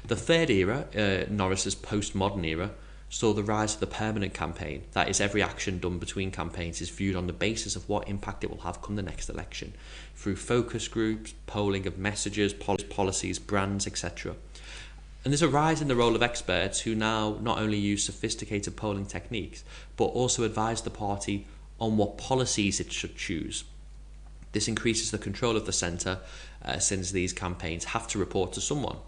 The third era, Norris's postmodern era, saw the rise of the permanent campaign. That is, every action done between campaigns is viewed on the basis of what impact it will have come the next election, through focus groups, polling of messages, policies, brands, etc. And there's a rise in the role of experts who now not only use sophisticated polling techniques, but also advise the party on what policies it should choose. This increases the control of the centre, since these campaigns have to report to someone.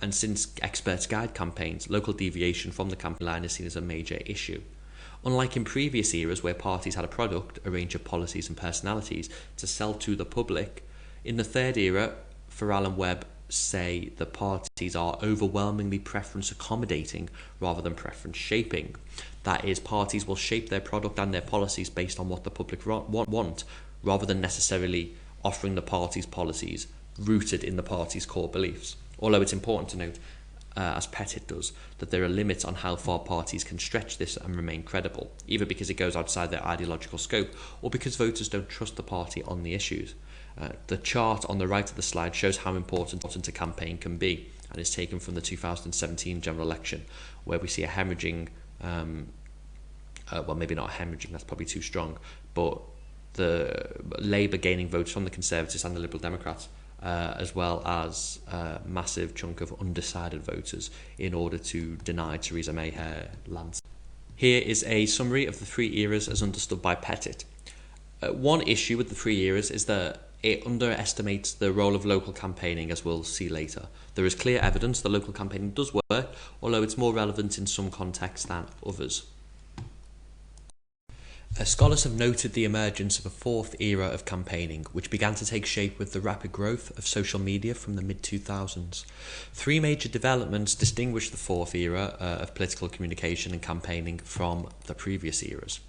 And since experts guide campaigns, local deviation from the campaign line is seen as a major issue. Unlike in previous eras where parties had a product, a range of policies and personalities to sell to the public, in the third era, Farrell and Webb say the parties are overwhelmingly preference accommodating rather than preference shaping. That is, parties will shape their product and their policies based on what the public want, rather than necessarily offering the party's policies rooted in the party's core beliefs. Although it's important to note, as Pettit does, that there are limits on how far parties can stretch this and remain credible, either because it goes outside their ideological scope or because voters don't trust the party on the issues. The chart on the right of the slide shows how important a campaign can be, and is taken from the 2017 general election, where we see a hemorrhaging, well, maybe not a hemorrhaging, that's probably too strong, but the Labour gaining votes from the Conservatives and the Liberal Democrats, as well as a massive chunk of undecided voters in order to deny Theresa May her lands. Here is a summary of the three eras as understood by Pettit. One issue with the three eras is that it underestimates the role of local campaigning, as we'll see later. There is clear evidence that local campaigning does work, although it's more relevant in some contexts than others. Scholars have noted the emergence of a fourth era of campaigning, which began to take shape with the rapid growth of social media from the mid-2000s. Three major developments distinguish the fourth era of political communication and campaigning from the previous eras.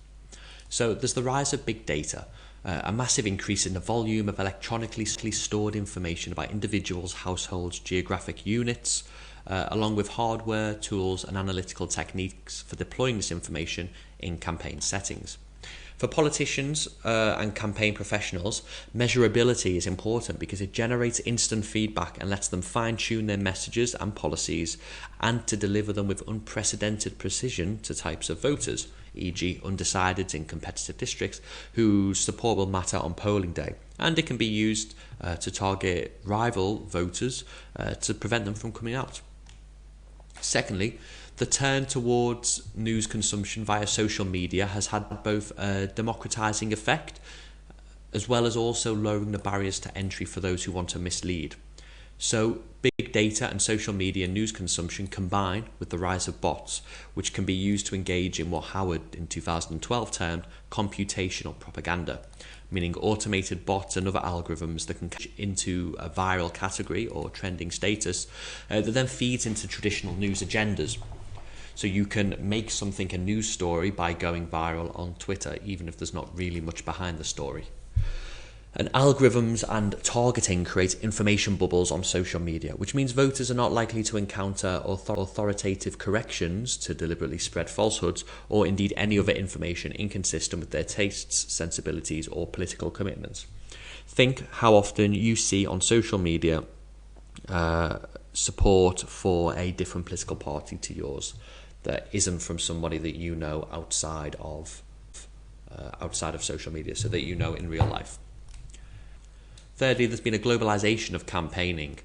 So there's the rise of big data, a massive increase in the volume of electronically stored information about individuals, households, geographic units, along with hardware, tools and analytical techniques for deploying this information in campaign settings. For politicians and campaign professionals, measurability is important because it generates instant feedback and lets them fine-tune their messages and policies, and to deliver them with unprecedented precision to types of voters, e.g. undecideds in competitive districts whose support will matter on polling day. And it can be used to target rival voters to prevent them from coming out. Secondly, the turn towards news consumption via social media has had both a democratizing effect as well as also lowering the barriers to entry for those who want to mislead. So big data and social media news consumption combine with the rise of bots, which can be used to engage in what Howard in 2012 termed computational propaganda, meaning automated bots and other algorithms that can catch into a viral category or trending status that then feeds into traditional news agendas. So you can make something a news story by going viral on Twitter, even if there's not really much behind the story. And algorithms and targeting create information bubbles on social media, which means voters are not likely to encounter authoritative corrections to deliberately spread falsehoods, or indeed any other information inconsistent with their tastes, sensibilities, or political commitments. Think how often you see on social media support for a different political party to yours that isn't from somebody that you know outside of social media, so that you know in real life. Thirdly, there's been a globalization of campaigning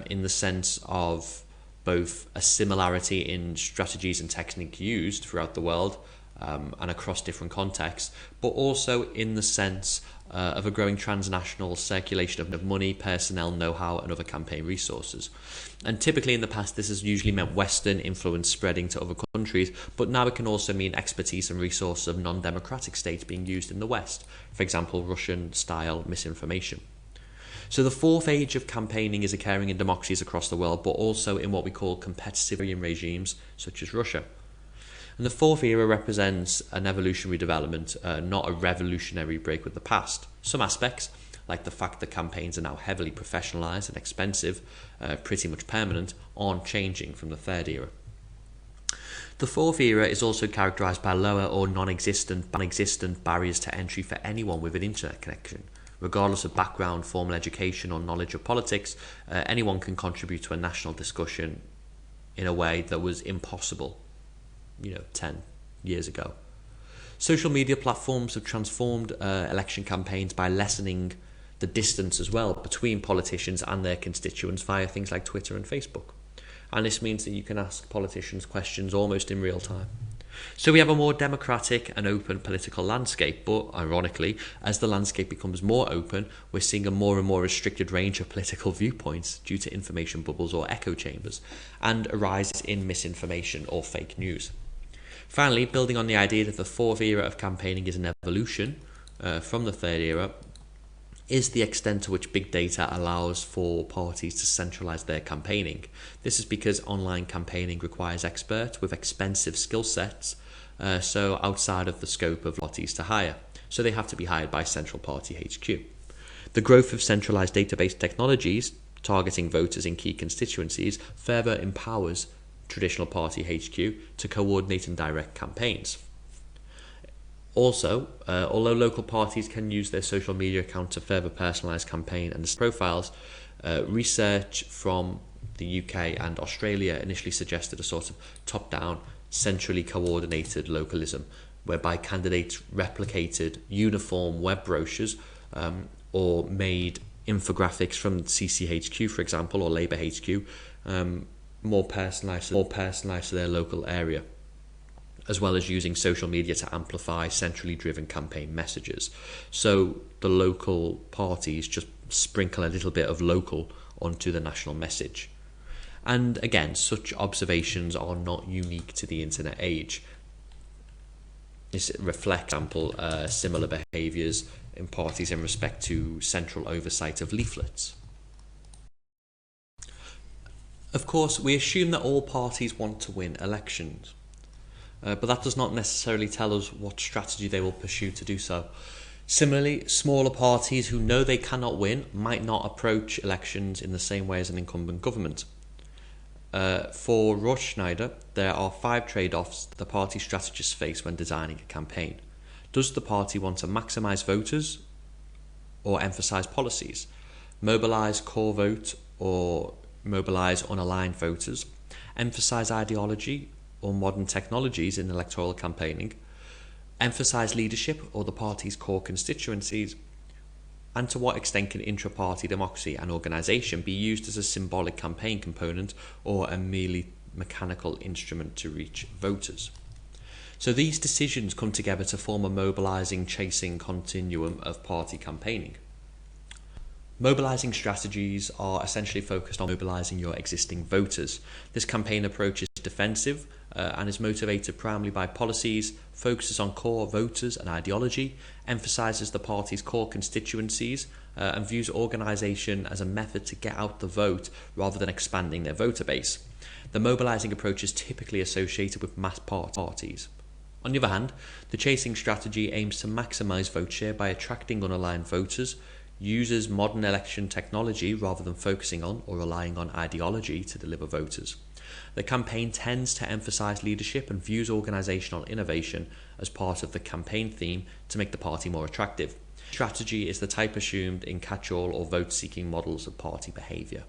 in the sense of both a similarity in strategies and technique used throughout the world and across different contexts, but also in the sense of a growing transnational circulation of money, personnel, know-how and other campaign resources. And typically in the past this has usually meant Western influence spreading to other countries, but now it can also mean expertise and resources of non-democratic states being used in the West, for example Russian-style misinformation. So the fourth age of campaigning is occurring in democracies across the world, but also in what we call competitive regimes such as Russia. And the fourth era represents an evolutionary development, not a revolutionary break with the past. Some aspects, like the fact that campaigns are now heavily professionalised and expensive, pretty much permanent, aren't changing from the third era. The fourth era is also characterised by lower or non-existent barriers to entry for anyone with an internet connection. Regardless of background, formal education or knowledge of politics, anyone can contribute to a national discussion in a way that was impossible 10 years ago. Social media platforms have transformed election campaigns by lessening the distance as well between politicians and their constituents via things like Twitter and Facebook. And this means that you can ask politicians questions almost in real time. So we have a more democratic and open political landscape, but ironically, as the landscape becomes more open, we're seeing a more and more restricted range of political viewpoints due to information bubbles or echo chambers, and a rise in misinformation or fake news. Finally, building on the idea that the fourth era of campaigning is an evolution from the third era, is the extent to which big data allows for parties to centralise their campaigning. This is because online campaigning requires experts with expensive skill sets, so outside of the scope of parties to hire. So they have to be hired by central party HQ. The growth of centralised database technologies targeting voters in key constituencies further empowers traditional party HQ to coordinate and direct campaigns. Also, although local parties can use their social media account to further personalise campaign and profiles, research from the UK and Australia initially suggested a sort of top-down, centrally coordinated localism, whereby candidates replicated uniform web brochures or made infographics from CCHQ, for example, or Labour HQ, more personalised to their local area, as well as using social media to amplify centrally driven campaign messages. So the local parties just sprinkle a little bit of local onto the national message. And again, such observations are not unique to the internet age. This reflects, for example, similar behaviours in parties in respect to central oversight of leaflets. Of course, we assume that all parties want to win elections, but that does not necessarily tell us what strategy they will pursue to do so. Similarly, smaller parties who know they cannot win might not approach elections in the same way as an incumbent government. For Ross Schneider, there are 5 trade-offs the party strategists face when designing a campaign. Does the party want to maximise voters or emphasise policies? Mobilise core vote or mobilise unaligned voters? Emphasise ideology or modern technologies in electoral campaigning? Emphasise leadership or the party's core constituencies? And to what extent can intra-party democracy and organisation be used as a symbolic campaign component or a merely mechanical instrument to reach voters? So these decisions come together to form a mobilising, chasing continuum of party campaigning. Mobilising strategies are essentially focused on mobilising your existing voters. This campaign approach is defensive and is motivated primarily by policies, focuses on core voters and ideology, emphasises the party's core constituencies, and views organisation as a method to get out the vote rather than expanding their voter base. The mobilising approach is typically associated with mass parties. On the other hand, the chasing strategy aims to maximise vote share by attracting unaligned voters, uses modern election technology rather than focusing on or relying on ideology to deliver voters. The campaign tends to emphasise leadership and views organisational innovation as part of the campaign theme to make the party more attractive. Strategy is the type assumed in catch-all or vote-seeking models of party behaviour.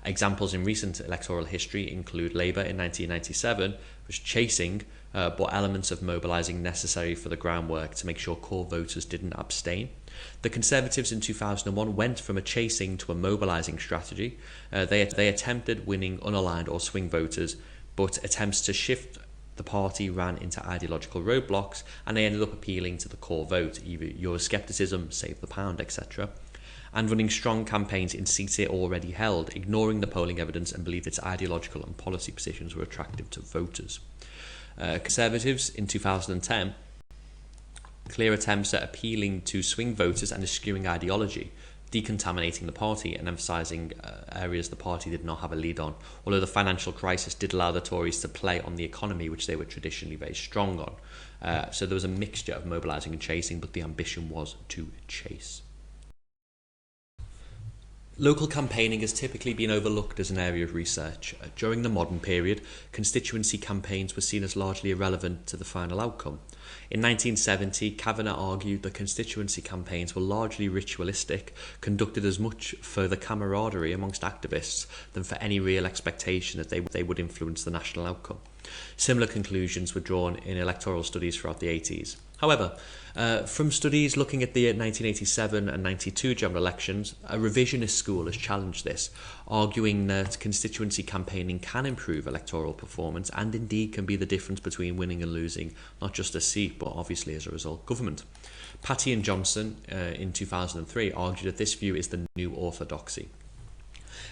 Examples in recent electoral history include Labour in 1997, which chasing but elements of mobilising necessary for the groundwork to make sure core voters didn't abstain. The Conservatives in 2001 went from a chasing to a mobilising strategy. They attempted winning unaligned or swing voters, but attempts to shift the party ran into ideological roadblocks, and they ended up appealing to the core vote, either Euroscepticism, Save the Pound, etc., and running strong campaigns in seats it already held, ignoring the polling evidence and believed its ideological and policy positions were attractive to voters. Conservatives in 2010 clear attempts at appealing to swing voters and eschewing ideology, decontaminating the party and emphasising areas the party did not have a lead on, although the financial crisis did allow the Tories to play on the economy, which they were traditionally very strong on. So there was a mixture of mobilising and chasing, but the ambition was to chase. Local campaigning has typically been overlooked as an area of research. During the modern period, constituency campaigns were seen as largely irrelevant to the final outcome. In 1970, Kavanagh argued that constituency campaigns were largely ritualistic, conducted as much for the camaraderie amongst activists than for any real expectation that they would influence the national outcome. Similar conclusions were drawn in electoral studies throughout the 80s. However, from studies looking at the 1987 and 92 general elections, a revisionist school has challenged this, arguing that constituency campaigning can improve electoral performance and indeed can be the difference between winning and losing, not just a seat, but obviously as a result, government. Patty and Johnson in 2003 argued that this view is the new orthodoxy.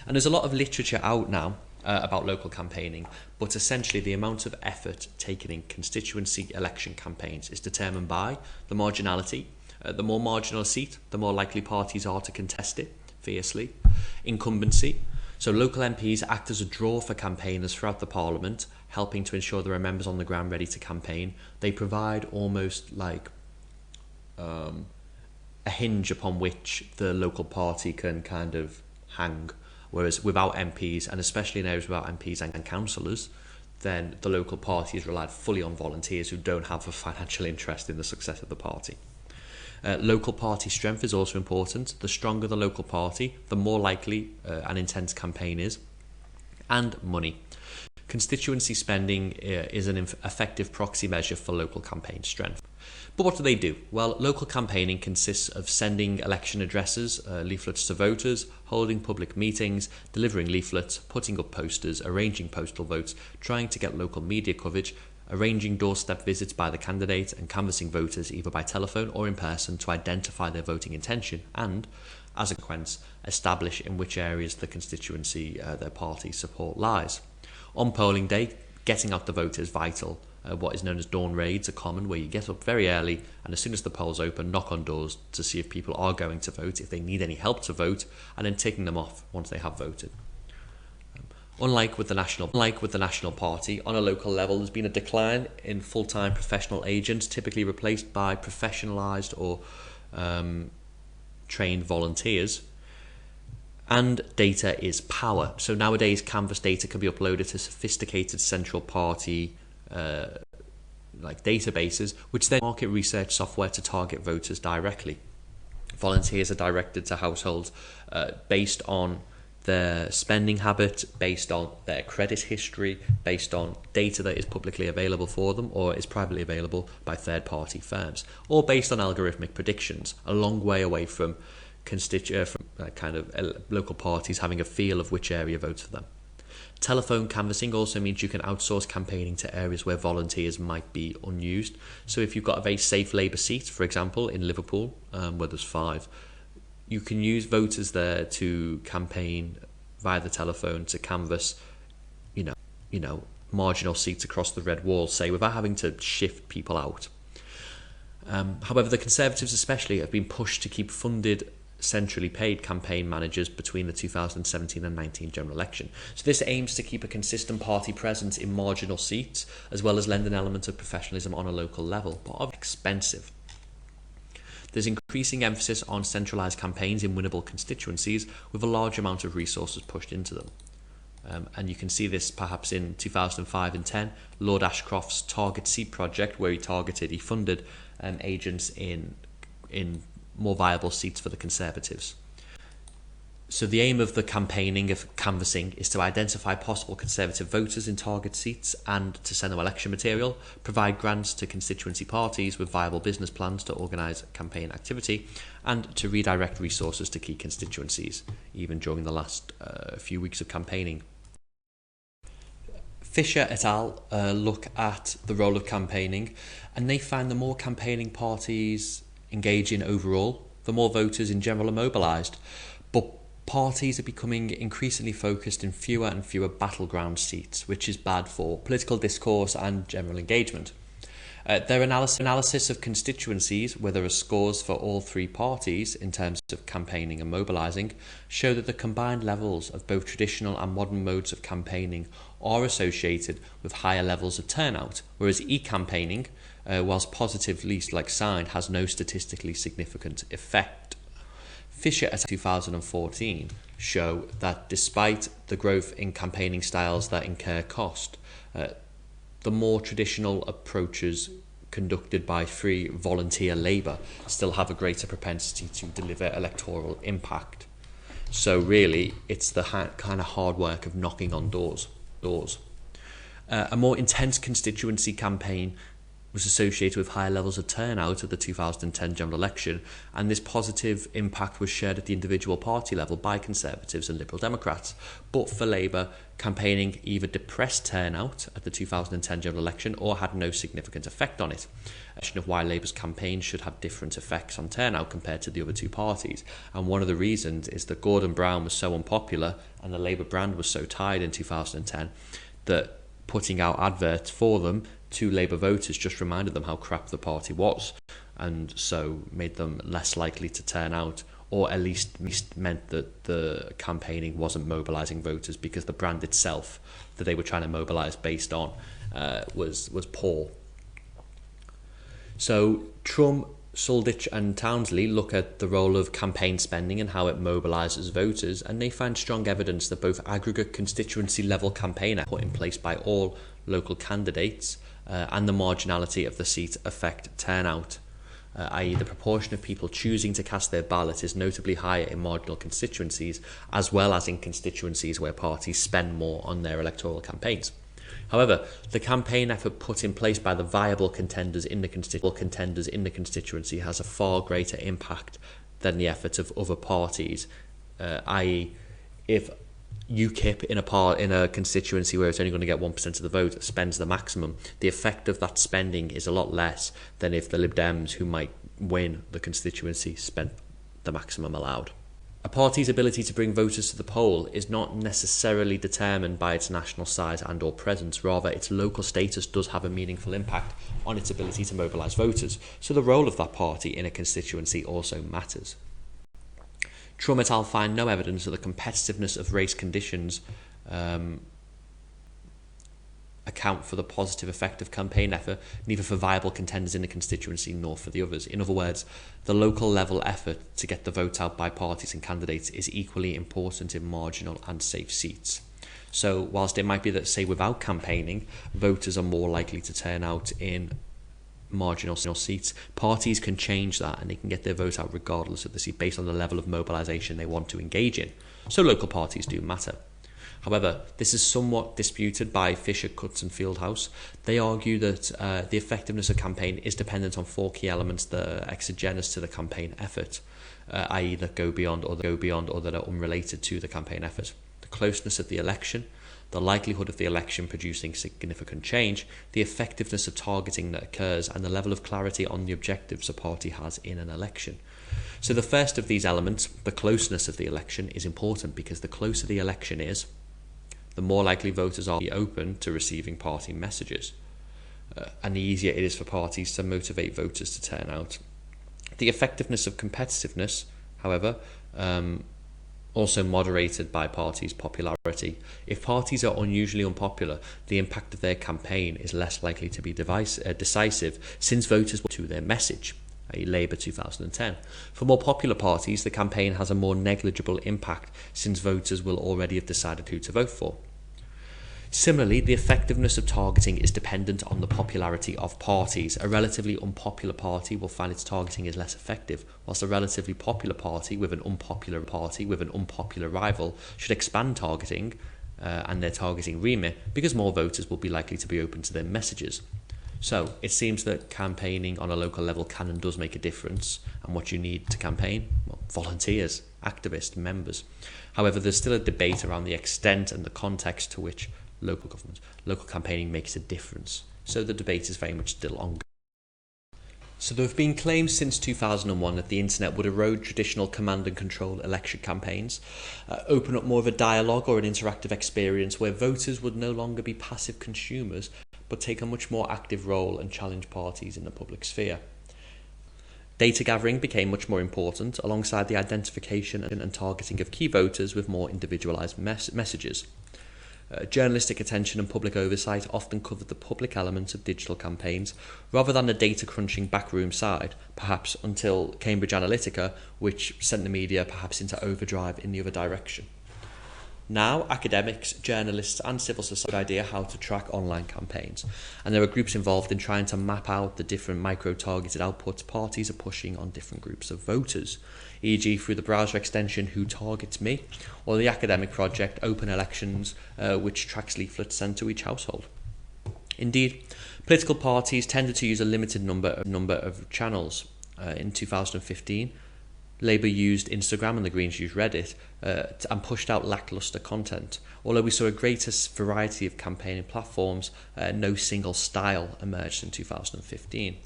And there's a lot of literature out now about local campaigning, but essentially the amount of effort taken in constituency election campaigns is determined by the marginality. The more marginal a seat, the more likely parties are to contest it fiercely. Incumbency. So local MPs act as a draw for campaigners throughout the Parliament, helping to ensure there are members on the ground ready to campaign. They provide almost like a hinge upon which the local party can kind of hang Whereas without MPs, and especially in areas without MPs and councillors, then the local party is relied fully on volunteers who don't have a financial interest in the success of the party. Local party strength is also important. The stronger the local party, the more likely an intense campaign is. And money. Constituency spending is an effective proxy measure for local campaign strength. But what do? Well, local campaigning consists of sending election addresses, leaflets to voters, holding public meetings, delivering leaflets, putting up posters, arranging postal votes, trying to get local media coverage, arranging doorstep visits by the candidate, and canvassing voters either by telephone or in person to identify their voting intention and, as a consequence, establish in which areas the constituency their party support lies. On polling day, getting out the vote is vital. What is known as dawn raids are common, where you get up very early and as soon as the polls open, knock on doors to see if people are going to vote, if they need any help to vote, and then taking them off once they have voted. Unlike with the National Party, on a local level there's been a decline in full-time professional agents, typically replaced by professionalised or trained volunteers. And data is power. So nowadays canvass data can be uploaded to sophisticated central party databases, which then market research software to target voters directly. Volunteers are directed to households based on their spending habit, based on their credit history, based on data that is publicly available for them or is privately available by third-party firms, or based on algorithmic predictions, a long way away from local parties having a feel of which area votes for them. Telephone canvassing also means you can outsource campaigning to areas where volunteers might be unused. So if you've got a very safe Labour seat, for example, in Liverpool, where there's 5, you can use voters there to campaign via the telephone to canvass, marginal seats across the red wall, say, without having to shift people out. However, the Conservatives especially have been pushed to keep funded centrally paid campaign managers between the 2017 and 19 general election. So this aims to keep a consistent party presence in marginal seats, as well as lend an element of professionalism on a local level, but expensive. There's increasing emphasis on centralised campaigns in winnable constituencies with a large amount of resources pushed into them. And you can see this perhaps in 2005 and 10, Lord Ashcroft's Target Seat project, where he funded agents in more viable seats for the Conservatives. So the aim of the campaigning of canvassing is to identify possible Conservative voters in target seats and to send them election material, provide grants to constituency parties with viable business plans to organise campaign activity, and to redirect resources to key constituencies, even during the last few weeks of campaigning. Fisher et al. Look at the role of campaigning, and they find the more campaigning parties engage in overall, the more voters in general are mobilised. But parties are becoming increasingly focused in fewer and fewer battleground seats, which is bad for political discourse and general engagement. Their analysis of constituencies, where there are scores for all 3 parties in terms of campaigning and mobilising, show that the combined levels of both traditional and modern modes of campaigning are associated with higher levels of turnout, whereas e-campaigning, whilst positively signed, has no statistically significant effect. Fisher et al. 2014 show that despite the growth in campaigning styles that incur cost, the more traditional approaches conducted by free volunteer labour still have a greater propensity to deliver electoral impact. So really, it's the kind of hard work of knocking on doors. A more intense constituency campaign was associated with higher levels of turnout at the 2010 general election, and this positive impact was shared at the individual party level by Conservatives and Liberal Democrats. But for Labour, campaigning either depressed turnout at the 2010 general election or had no significant effect on it. A question of why Labour's campaign should have different effects on turnout compared to the other 2 parties, and one of the reasons is that Gordon Brown was so unpopular and the Labour brand was so tied in 2010 that putting out adverts for them to Labour voters just reminded them how crap the party was, and so made them less likely to turn out, or at least meant that the campaigning wasn't mobilising voters because the brand itself that they were trying to mobilise based on was poor. So Trump Sholditch and Townsley look at the role of campaign spending and how it mobilises voters, and they find strong evidence that both aggregate constituency level campaign put in place by all local candidates and the marginality of the seat affect turnout, i.e. the proportion of people choosing to cast their ballot is notably higher in marginal constituencies as well as in constituencies where parties spend more on their electoral campaigns. However, the campaign effort put in place by the viable contenders in the constituency has a far greater impact than the efforts of other parties, i.e. if UKIP in a constituency where it's only going to get 1% of the vote spends the maximum, the effect of that spending is a lot less than if the Lib Dems, who might win the constituency, spent the maximum allowed. A party's ability to bring voters to the poll is not necessarily determined by its national size and or presence, rather its local status does have a meaningful impact on its ability to mobilise voters, so the role of that party in a constituency also matters. Trum et al. Find no evidence that the competitiveness of race conditions account for the positive effect of campaign effort, neither for viable contenders in the constituency nor for the others. In other words, the local level effort to get the vote out by parties and candidates is equally important in marginal and safe seats. So whilst it might be that, say, without campaigning, voters are more likely to turn out in marginal seats, parties can change that and they can get their vote out regardless of the seat based on the level of mobilisation they want to engage in. So local parties do matter. However, this is somewhat disputed by Fisher, Cutts and Fieldhouse. They argue that the effectiveness of campaign is dependent on four key elements that are exogenous to the campaign effort, i.e. that go beyond or that are unrelated to the campaign effort. The closeness of the election, the likelihood of the election producing significant change, the effectiveness of targeting that occurs, and the level of clarity on the objectives a party has in an election. So the first of these elements, the closeness of the election, is important because the closer the election is, the more likely voters are open to receiving party messages, and the easier it is for parties to motivate voters to turn out. The effectiveness of competitiveness, however, also moderated by parties' popularity. If parties are unusually unpopular, the impact of their campaign is less likely to be decisive, since voters will to their message, i.e. Labour 2010. For more popular parties, the campaign has a more negligible impact, since voters will already have decided who to vote for. Similarly, the effectiveness of targeting is dependent on the popularity of parties. A relatively unpopular party will find its targeting is less effective, whilst a relatively popular party with an unpopular rival should expand targeting and their targeting remit because more voters will be likely to be open to their messages. So it seems that campaigning on a local level can and does make a difference, and what you need to campaign? Well, volunteers, activists, members. However, there's still a debate around the extent and the context to which local campaigning makes a difference. So the debate is very much still ongoing. So there have been claims since 2001 that the internet would erode traditional command and control election campaigns, open up more of a dialogue or an interactive experience where voters would no longer be passive consumers but take a much more active role and challenge parties in the public sphere. Data gathering became much more important, alongside the identification and targeting of key voters with more individualised messages. Journalistic attention and public oversight often covered the public elements of digital campaigns, rather than the data crunching backroom side, perhaps until Cambridge Analytica, which sent the media perhaps into overdrive in the other direction. Now, academics, journalists and civil society idea how to track online campaigns, and there are groups involved in trying to map out the different micro-targeted outputs parties are pushing on different groups of voters, e.g. through the browser extension Who Targets Me, or the academic project Open Elections, which tracks leaflets sent to each household. Indeed, political parties tended to use a limited number of channels. In 2015, Labour used Instagram and the Greens used Reddit and pushed out lacklustre content. Although we saw a greater variety of campaigning platforms, no single style emerged in 2015.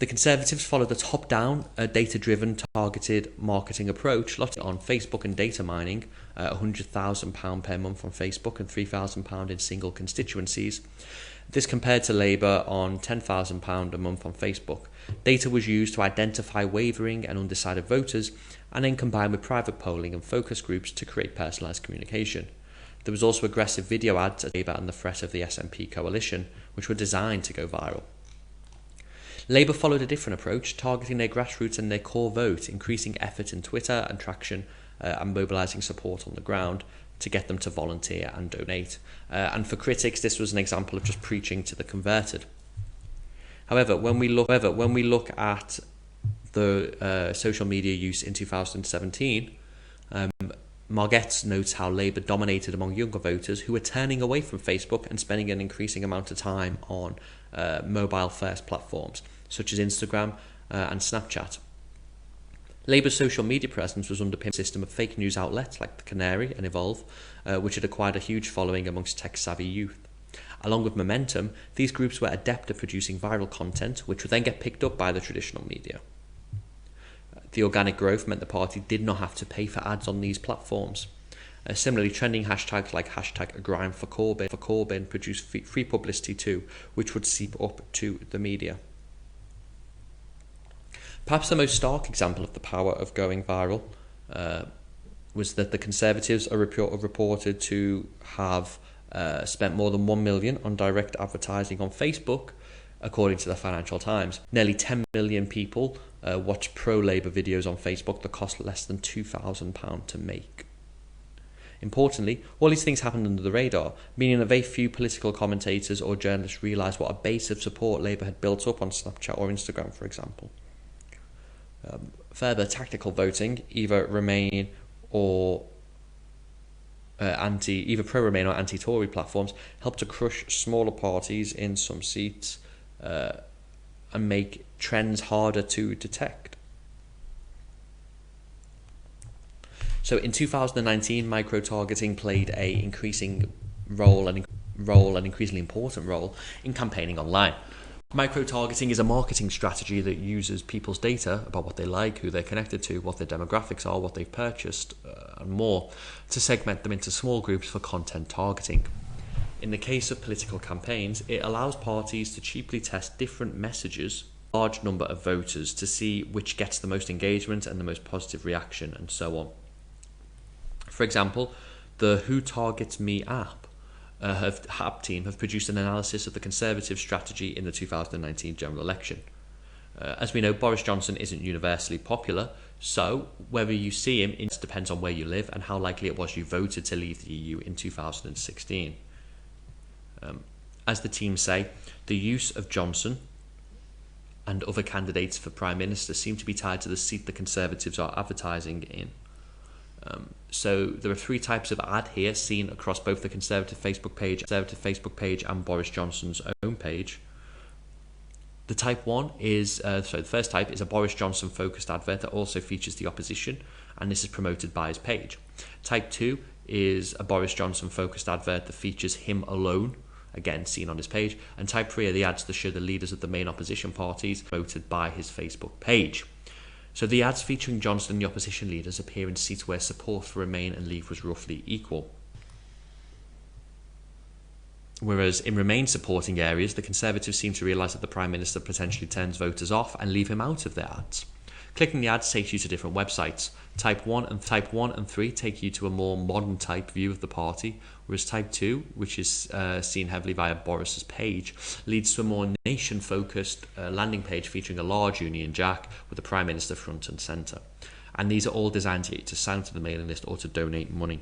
The Conservatives followed a top-down, data-driven, targeted marketing approach on Facebook and data mining, £100,000 per month on Facebook and £3,000 in single constituencies. This compared to Labour on £10,000 a month on Facebook. Data was used to identify wavering and undecided voters, and then combined with private polling and focus groups to create personalised communication. There was also aggressive video ads at Labour and the threat of the SNP coalition, which were designed to go viral. Labour followed a different approach, targeting their grassroots and their core vote, increasing effort in Twitter and traction and mobilising support on the ground to get them to volunteer and donate. And for critics, this was an example of just preaching to the converted. However, when we look at the social media use in 2017, Margetts notes how Labour dominated among younger voters who were turning away from Facebook and spending an increasing amount of time on mobile-first platforms such as Instagram and Snapchat. Labour's social media presence was underpinned by a system of fake news outlets like The Canary and Evolve, which had acquired a huge following amongst tech-savvy youth. Along with Momentum, these groups were adept at producing viral content, which would then get picked up by the traditional media. The organic growth meant the party did not have to pay for ads on these platforms. Similarly, trending hashtags like #AgrimeForCorbyn produced free publicity too, which would seep up to the media. Perhaps the most stark example of the power of going viral was that the Conservatives are reported to have spent more than $1 million on direct advertising on Facebook, according to the Financial Times. Nearly 10 million people watch pro-Labour videos on Facebook that cost less than £2,000 to make. Importantly, all these things happened under the radar, meaning that very few political commentators or journalists realised what a base of support Labour had built up on Snapchat or Instagram, for example. Further, tactical voting, either Remain or either pro-Remain or anti-Tory platforms, helped to crush smaller parties in some seats and make trends harder to detect. So in 2019, micro-targeting played an increasingly important role in campaigning online. Micro-targeting is a marketing strategy that uses people's data about what they like, who they're connected to, what their demographics are, what they've purchased, and more, to segment them into small groups for content targeting. In the case of political campaigns, it allows parties to cheaply test different messages, a large number of voters, to see which gets the most engagement and the most positive reaction, and so on. For example, the Who Targets Me app team have produced an analysis of the Conservative strategy in the 2019 general election. As we know, Boris Johnson isn't universally popular, so whether you see him depends on where you live and how likely it was you voted to leave the EU in 2016. As the team say, the use of Johnson and other candidates for Prime Minister seem to be tied to the seat the Conservatives are advertising in. So there are three types of ad here seen across both the Conservative Facebook page and Boris Johnson's own page. The first type is a Boris Johnson focused advert that also features the opposition, and this is promoted by his page. Type 2 is a Boris Johnson focused advert that features him alone, again seen on his page, and type 3 are the ads that show the leaders of the main opposition parties promoted by his Facebook page. So the ads featuring Johnson and the opposition leaders appear in seats where support for Remain and Leave was roughly equal. Whereas in Remain supporting areas, the Conservatives seem to realise that the Prime Minister potentially turns voters off and leave him out of their ads. Clicking the ads takes you to different websites. Type 1 and 3 take you to a more modern type view of the party, whereas Type 2, which is seen heavily via Boris's page, leads to a more nation-focused landing page featuring a large Union Jack with the Prime Minister front and centre. And these are all designed to get you to sign to the mailing list or to donate money.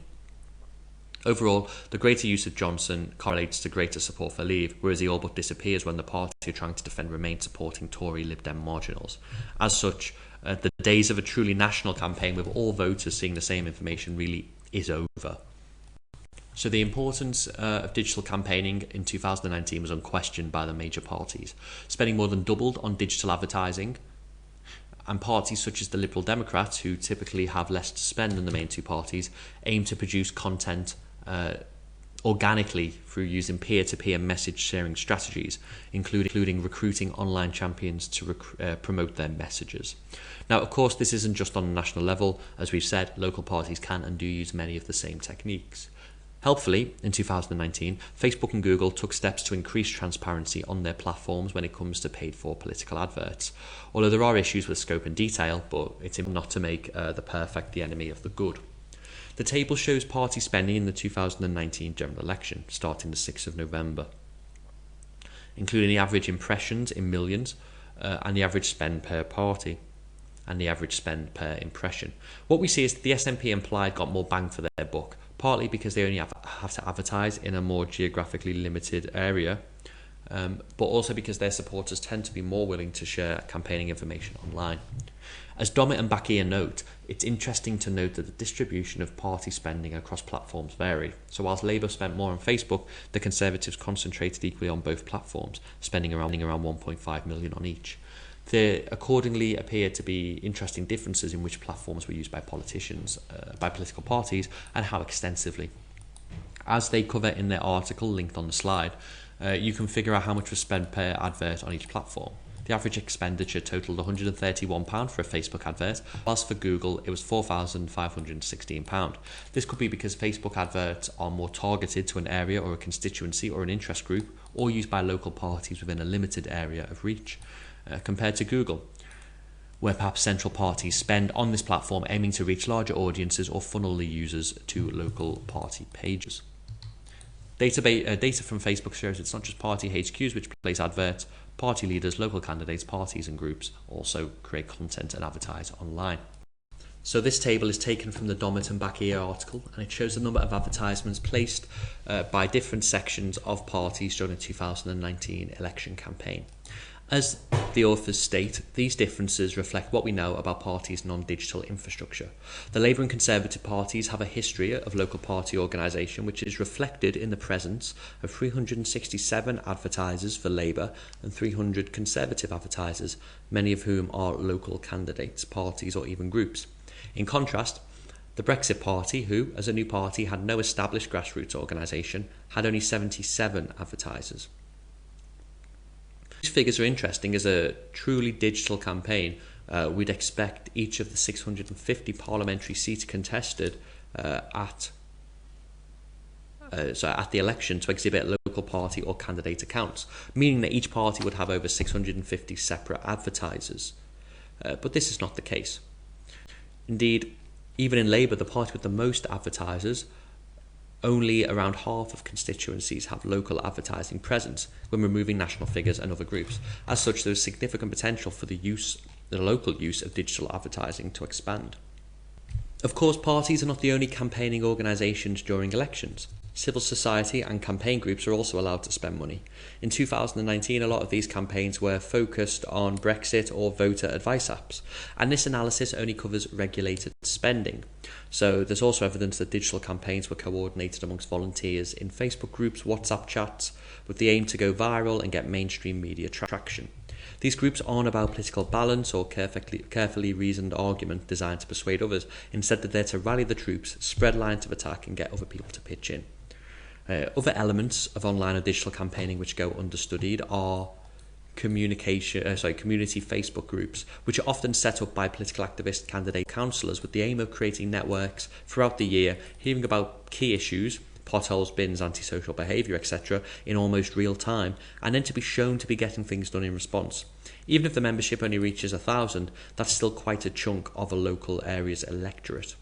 Overall, the greater use of Johnson correlates to greater support for Leave, whereas he all but disappears when the party are trying to defend Remain supporting Tory Lib Dem marginals. As such, the days of a truly national campaign with all voters seeing the same information really is over. So the importance of digital campaigning in 2019 was unquestioned by the major parties, spending more than doubled on digital advertising, and parties such as the Liberal Democrats, who typically have less to spend than the main two parties, aim to produce content organically through using peer-to-peer message sharing strategies, including recruiting online champions to promote their messages. Now, of course, this isn't just on a national level. As we've said, local parties can and do use many of the same techniques. Helpfully, in 2019, Facebook and Google took steps to increase transparency on their platforms when it comes to paid-for political adverts. Although there are issues with scope and detail, but it's not to make the perfect the enemy of the good. The table shows party spending in the 2019 general election, starting the 6th of November, including the average impressions in millions and the average spend per party, and the average spend per impression. What we see is that the SNP and Plaid got more bang for their buck, partly because they only have to advertise in a more geographically limited area, but also because their supporters tend to be more willing to share campaigning information online. As Domit and Bakia note, it's interesting to note that the distribution of party spending across platforms varied. So whilst Labour spent more on Facebook, the Conservatives concentrated equally on both platforms, spending around 1.5 million on each. There accordingly appear to be interesting differences in which platforms were used by politicians, by political parties, and how extensively. As they cover in their article linked on the slide, you can figure out how much was spent per advert on each platform. The average expenditure totaled £131 for a Facebook advert, whilst for Google it was £4,516. This could be because Facebook adverts are more targeted to an area or a constituency or an interest group, or used by local parties within a limited area of reach, compared to Google, where perhaps central parties spend on this platform aiming to reach larger audiences or funnel the users to local party pages. Data from Facebook shows it's not just party HQs which place adverts. Party leaders, local candidates, parties and groups also create content and advertise online. So this table is taken from the Domit and Bakia article, and it shows the number of advertisements placed by different sections of parties during the 2019 election campaign. As the authors state, these differences reflect what we know about parties' non-digital infrastructure. The Labour and Conservative parties have a history of local party organisation, which is reflected in the presence of 367 advertisers for Labour and 300 Conservative advertisers, many of whom are local candidates, parties or even groups. In contrast, the Brexit Party, who, as a new party, had no established grassroots organisation, had only 77 advertisers. These figures are interesting. As a truly digital campaign, we'd expect each of the 650 parliamentary seats contested at the election to exhibit local party or candidate accounts, meaning that each party would have over 650 separate advertisers. But this is not the case. Indeed, even in Labour, the party with the most advertisers, only around half of constituencies have local advertising presence when removing national figures and other groups. As such, there is significant potential for the local use of digital advertising to expand. Of course, parties are not the only campaigning organisations during elections. Civil society and campaign groups are also allowed to spend money. In 2019, a lot of these campaigns were focused on Brexit or voter advice apps, and this analysis only covers regulated spending. So there's also evidence that digital campaigns were coordinated amongst volunteers in Facebook groups, WhatsApp chats, with the aim to go viral and get mainstream media traction. These groups aren't about political balance or carefully reasoned argument designed to persuade others. Instead, they're there to rally the troops, spread lines of attack and get other people to pitch in. Other elements of online or digital campaigning which go understudied are community Facebook groups, which are often set up by political activist candidate councillors with the aim of creating networks throughout the year, hearing about key issues, potholes, bins, antisocial behaviour, etc. in almost real time, and then to be shown to be getting things done in response. Even if the membership only reaches 1,000, that's still quite a chunk of a local area's electorate.